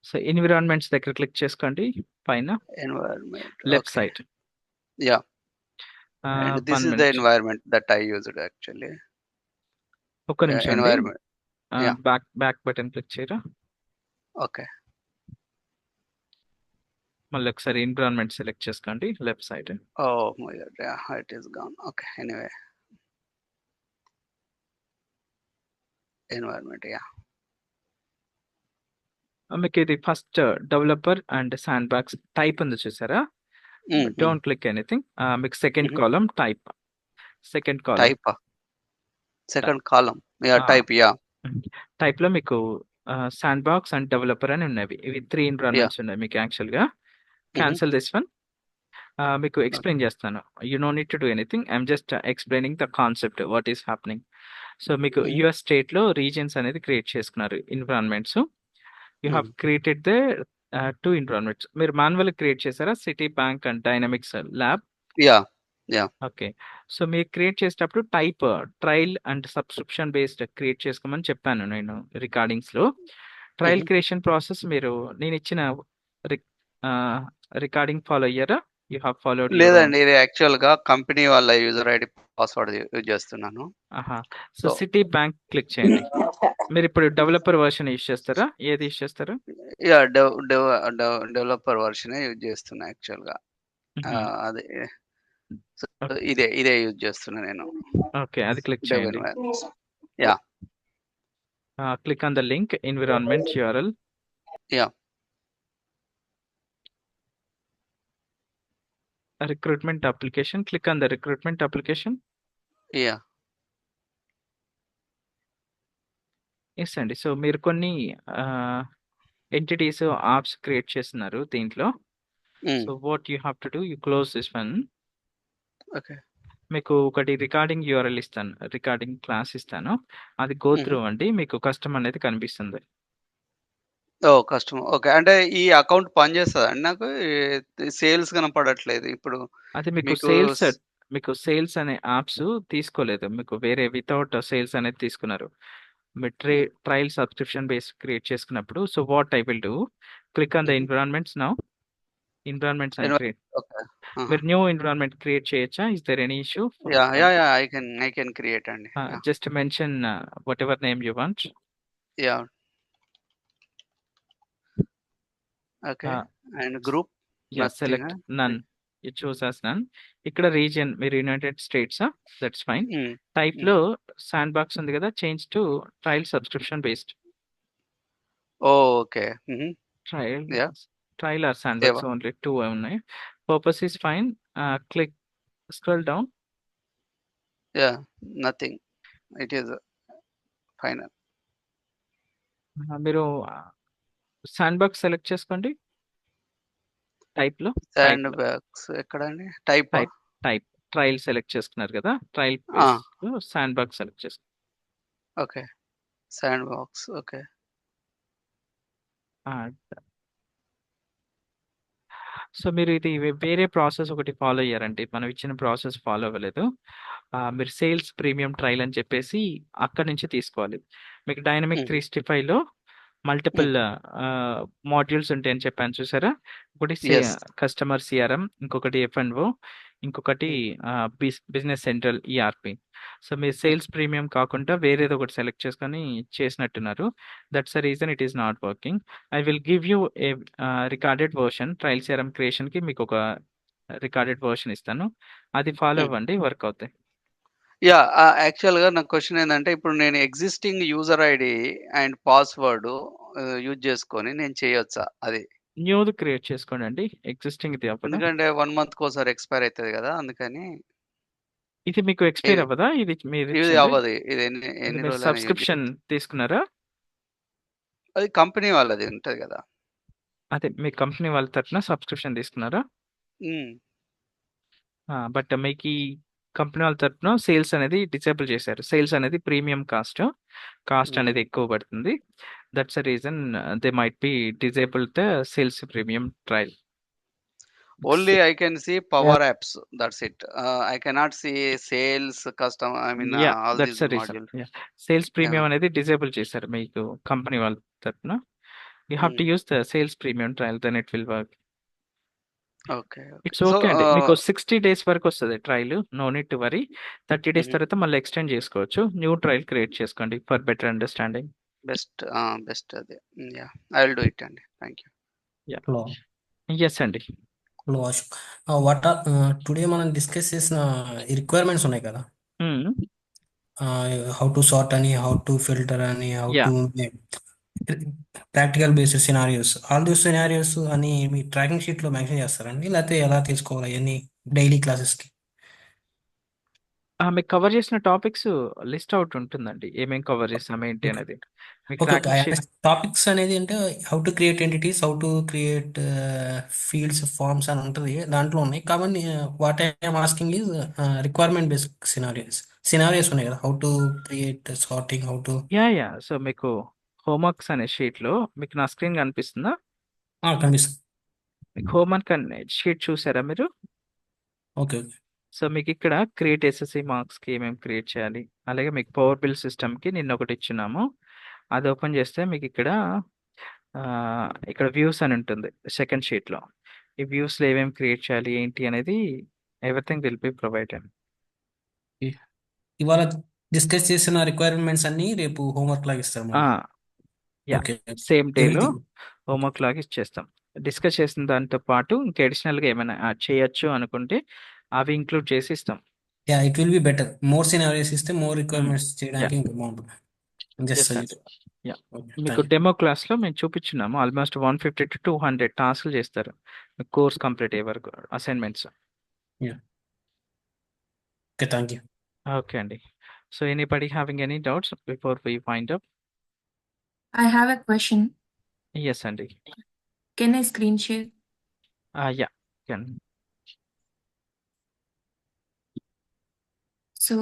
సో ఎన్విరాన్మెంట్స్ దగ్గర క్లిక్ చేసుకోండి పైన environment. Left okay. Side. Yeah. And this 1 is the minute. environment that I used actually. ఒక్క నిమిషం అండి. Environment. Yeah. Back button click చేయరా? Okay. మళ్ళీ ఒకసారి ఎన్విరాన్మెంట్ సెలెక్ట్ చేసుకోండి left side. Oh my God. Yeah, it is gone. Okay. Anyway. Environment. Yeah. మీకు ఇది first developer and sandbox type ఉంది చూసారా? Don't click anything. మీకు second column type. Second column Type. Second column. Yeah, type. Yeah. Type లో మీకు sand box and developer అని ఉన్నాయి. ఇవి 3 ఎన్విరాన్మెంట్స్ ఉన్నాయి మీకు యాక్చువల్ గా. Cancel this one. మీకు ఎక్స్ప్లెయిన్ చేస్తాను. You know need to do anything. I'm just explaining the concept what is happening. So మీకు యుఎస్ స్టేట్ లో రీజియన్స్ అనేది క్రియేట్ చేసుకున్నారు environments. You have created the 2 environments. మీరు మాన్యువల్ క్రియేట్ చేశారా? City bank and dynamics lab. Yeah. Yeah. Okay. So మీరు create చేసేటప్పుడు type trial and subscription based create చేసుకోమని చెప్పాను నేను రికార్డింగ్స్ లో. ట్రయల్ క్రియేషన్ ప్రాసెస్ మీరు నేను ఇచ్చిన రికార్డింగ్ ఫాలో అయ్యారా? You have followed? లేదండి, ఇది యాక్చువల్ గా కంపెనీ వాళ్ళ యూజర్ ఐడి పాస్వర్డ్ యూజ్ చేస్తున్నాను. సో సిటీ బ్యాంక్ క్లిక్ చేయండి. మీరు ఇప్పుడు డెవలపర్ వర్షన్ యూజ్ చేస్తారా? ఏది యూజ్ చేస్తారు? యా, డెవలపర్ వర్షన్ యూజ్ చేస్తున్నా యాక్చువల్ గా. అదే ఇదే యూజ్ చేస్తున్నా నేను. ఓకే, అది క్లిక్ చేయండి. Yeah. Click on the link environment URL. Yeah. Recruitment application. Click on the recruitment application. Yeah. Yes అండి. సో మీరు కొన్ని ఎంటిటీస్ యాప్స్ క్రియేట్ చేస్తున్నారు దీంట్లో. So what you have to do, you close this one. Okay. మీకు ఒకటి recording URL ఇస్తాను, recording class ఇస్తాను. అది గో త్రూ అండి. మీకు కస్టమ్ అనేది కనిపిస్తుంది. ఓ కస్టమర్. ఓకే, అంటే ఈ అకౌంట్ పనిచేస్తుంది అండి నాకు. సేల్స్ కనపడట్లేదు ఇప్పుడు. అది మీకు సేల్స్ అనే యాప్స్ తీసుకోలేదు. మీకు వేరే వితౌట్ సేల్స్ అనేది తీసుకున్నారు. మీరు ట్రయల్ సబ్స్క్రిప్షన్ బేస్ క్రియేట్ చేసుకున్నప్పుడు. So what I will do, click on the environments now. Environments అని క్రియేట్. మీరు న్యూ ఎన్విరాన్మెంట్ క్రియేట్ చేయొచ్చా? Is there any issue? Yeah, I can create అండి. Just mention whatever name you want. Yeah. Okay. And group select none. You choose as none. ఇక్కడ region మీరు United States. That's fine. Type లో sandbox ఉంది కదా, change to trial subscription based. Okay. Trial or sandbox only 2 ఉన్నాయి. Purpose is fine. Click scroll down. Yeah, nothing. It is final. మీరు sandbox select చేసుకోండి. Type లో sandbox ఎక్కడండి? Type trial select చేసుకున్నారు కదా, trial sandbox select చేసుకోండి. Okay, sandbox. Okay. So మీరు ఇది వేరే ప్రాసెస్ ఒకటి ఫాలో అయ్యారండి. మనం ఇచ్చిన ప్రాసెస్ ఫాలో అవ్వలేదు. మీరు సేల్స్ ప్రీమియం ట్రయల్ అని చెప్పేసి అక్కడి నుంచి తీసుకోవాలి. మీకు డైనమిక్ 365 లో మల్టిపుల్ మాడ్యూల్స్ ఉంటాయని చెప్పాను చూసారా. ఒకటి కస్టమర్ CRM, ఇంకొకటి F&O, ఇంకొకటి బిజినెస్ సెంట్రల్ ERP. సో మీరు సేల్స్ ప్రీమియం కాకుండా వేరేది ఒకటి సెలెక్ట్ చేసుకొని చేసినట్టున్నారు. That's the reason it is not working. I will give you A recorded version. Trial CRM creation కి మీకు ఒక రికార్డెడ్ వర్షన్ ఇస్తాను, అది ఫాలో అవ్వండి, వర్క్ అవుతాయి. యా, యాక్చువల్ గా నా క్వశ్చన్ ఏంటంటే, ఇప్పుడు నేను existing user ID and password use చేసుకొని నేను చేయొచ్చా అది? న్యూది క్రియేట్ చేసుకోండి అండి. ఎగ్జిస్టింగ్‌ది అవ్వదా? ఎందుకంటే 1 మంత్‌కి ఒకసారి ఎక్స్‌పైర్ అయితది కదా! అందుకని ఇది మీకు ఎక్స్‌పైర్ ఇది అవ్వదా? ఇది ఇది మీరిచ్చింది? అవ్వదు. ఇది ఎన్ని ఇది ఎన్ని మీరు రోజులైనా యూజ్ సబ్స్క్రిప్షన్ చేయొచ్చు. తీసుకున్నారా? అది కంపెనీ వాళ్ళది ఉంటది కదా! అదే మీ కంపెనీ వాళ్ళ తరపున సబ్స్క్రిప్షన్ తీసుకున్నారా? హ్మ్. బట్ మీకీ కంపెనీ వాళ్ళ తరపున సేల్స్ అనేది డిసేబుల్ చేశారు. సేల్స్ అనేది ప్రీమియం కాస్ట్. కాస్ట్ హ్మ్. అనేది ఎక్కువ పడుతుంది. That's the reason they might be disable the sales premium trial. Only I can see Power Apps. That's it. I cannot see sales, I mean, yeah! all that's these the reason. modules. Yeah! Sales premium Yeah. అనేది disable చేశారు మీకు company వాళ్ళ తరపున. You have to Hmm. Use the sales premium trial then it will work. Okay. It's So, okay అండి. మీకు 60 days వరకు వస్తది trial. No need to worry. 30 days mhm. తర్వాత మళ్ళీ ఎక్స్‌టెండ్ చేసుకోవచ్చు. న్యూ ట్రయల్ క్రియేట్ చేసుకోండి ఫర్ బెటర్ అండర్‌స్టాండింగ్. best అదే. Yeah. I will do it అండి. Thank you. Yeah! Hello yes అండి. Hello Ashok what are today మనం డిస్కస్ చేసిన ఈ రిక్వైర్మెంట్స్ ఉన్నాయి కదా, హ్మ్. హౌ టు సార్ట్ అని, హౌ టు ఫిల్టర్ అని, how to yeah! Practical based scenarios, all these scenarios అని మీ ట్రాకింగ్ షీట్ లో మెన్షన్ చేస్తారండి, లేకపోతే ఎలా తీసుకోవాలి అవన్నీ డైలీ క్లాసెస్ కి? మీకు కవర్ చేసిన టాపిక్స్ లిస్ట్ అవుట్ ఉంటుందండి. ఏమేం కవర్ చేసాం ఏంటి ఓకే అనేది. మీకు ఓకే ట్రాకింగ్ షీట్ టాపిక్స్ అనేది అంటే how to create entities, how to create fields, forms అని ఉంటుంది, దాంట్లో ఉన్నాయి. కాబట్టి what I'm asking is requirement based scenarios ఉన్నాయి కదా, how to create sorting, how to yeah! So మీకు హోంవర్క్స్ అనే షీట్‌లో మీకు నా స్క్రీన్ కనిపిస్తుందా? కనిపిస్తుంది. మీకు హోంవర్క్ అనే షీట్ చూసారా మీరు? ఓకే సో మీకిక్కడ క్రియేట్ ఎస్ఎస్సి మార్క్స్‌కి ఏమేమి క్రియేట్ చేయాలి? అలాగే మీకు పవర్ బిల్ సిస్టమ్‌కి నిన్న ఒకటి ఇచ్చున్నాము. అది ఓపెన్ చేస్తే మీకిక్కడ ఇక్కడ వ్యూస్ అని ఉంటుంది సెకండ్ షీట్‌లో. ఈ వ్యూస్‌లో ఏమేమి క్రియేట్ చేయాలి ఏంటి అనేది ఎవ్రీథింగ్ విల్ బి ప్రొవైడెడ్. ఇవాళ డిస్కస్ చేసిన రిక్వైర్మెంట్స్ అన్ని రేపు హోంవర్క్ లాగా ఇస్తారు ఆ! మళ్ళీ. యాహ్! ఓకే సేమ్ డేలో ఎవ్రీథింగ్. హోంవర్క్ లాగా ఇచ్చేస్తాం. డిస్కస్ చేసిన దాంతో పాటు ఇంకా అడిషనల్‌గా ఏమైనా యాడ్ చేయొచ్చు అనుకుంటే అవి ఇంక్లూడ్ చేసి ఇస్తాం. Yeah, it will be better. More scenarios ఇస్తే మోర్ హ్మ్. రిక్వైర్మెంట్స్ చేయడానికి యాహ్! ఇంకా బాగుంటుంది. జస్ట్ యెస్ అండి. సజెస్ట్. యాహ్! ఓకే, మీకు థ్యాంక్ యూ. డెమో క్లాస్‌లో మేము చూపించున్నాము. ఆల్మోస్ట్ 150-200 టాస్క్‌లు చేస్తారు. కోర్స్ కంప్లీట్ అయ్యే వరకు assignments. Yeah, okay, thank you. Okay అండి. So anybody having any doubts before we wind up? I have a question. Yes అండి. Can I screen share? Yeah! Can. So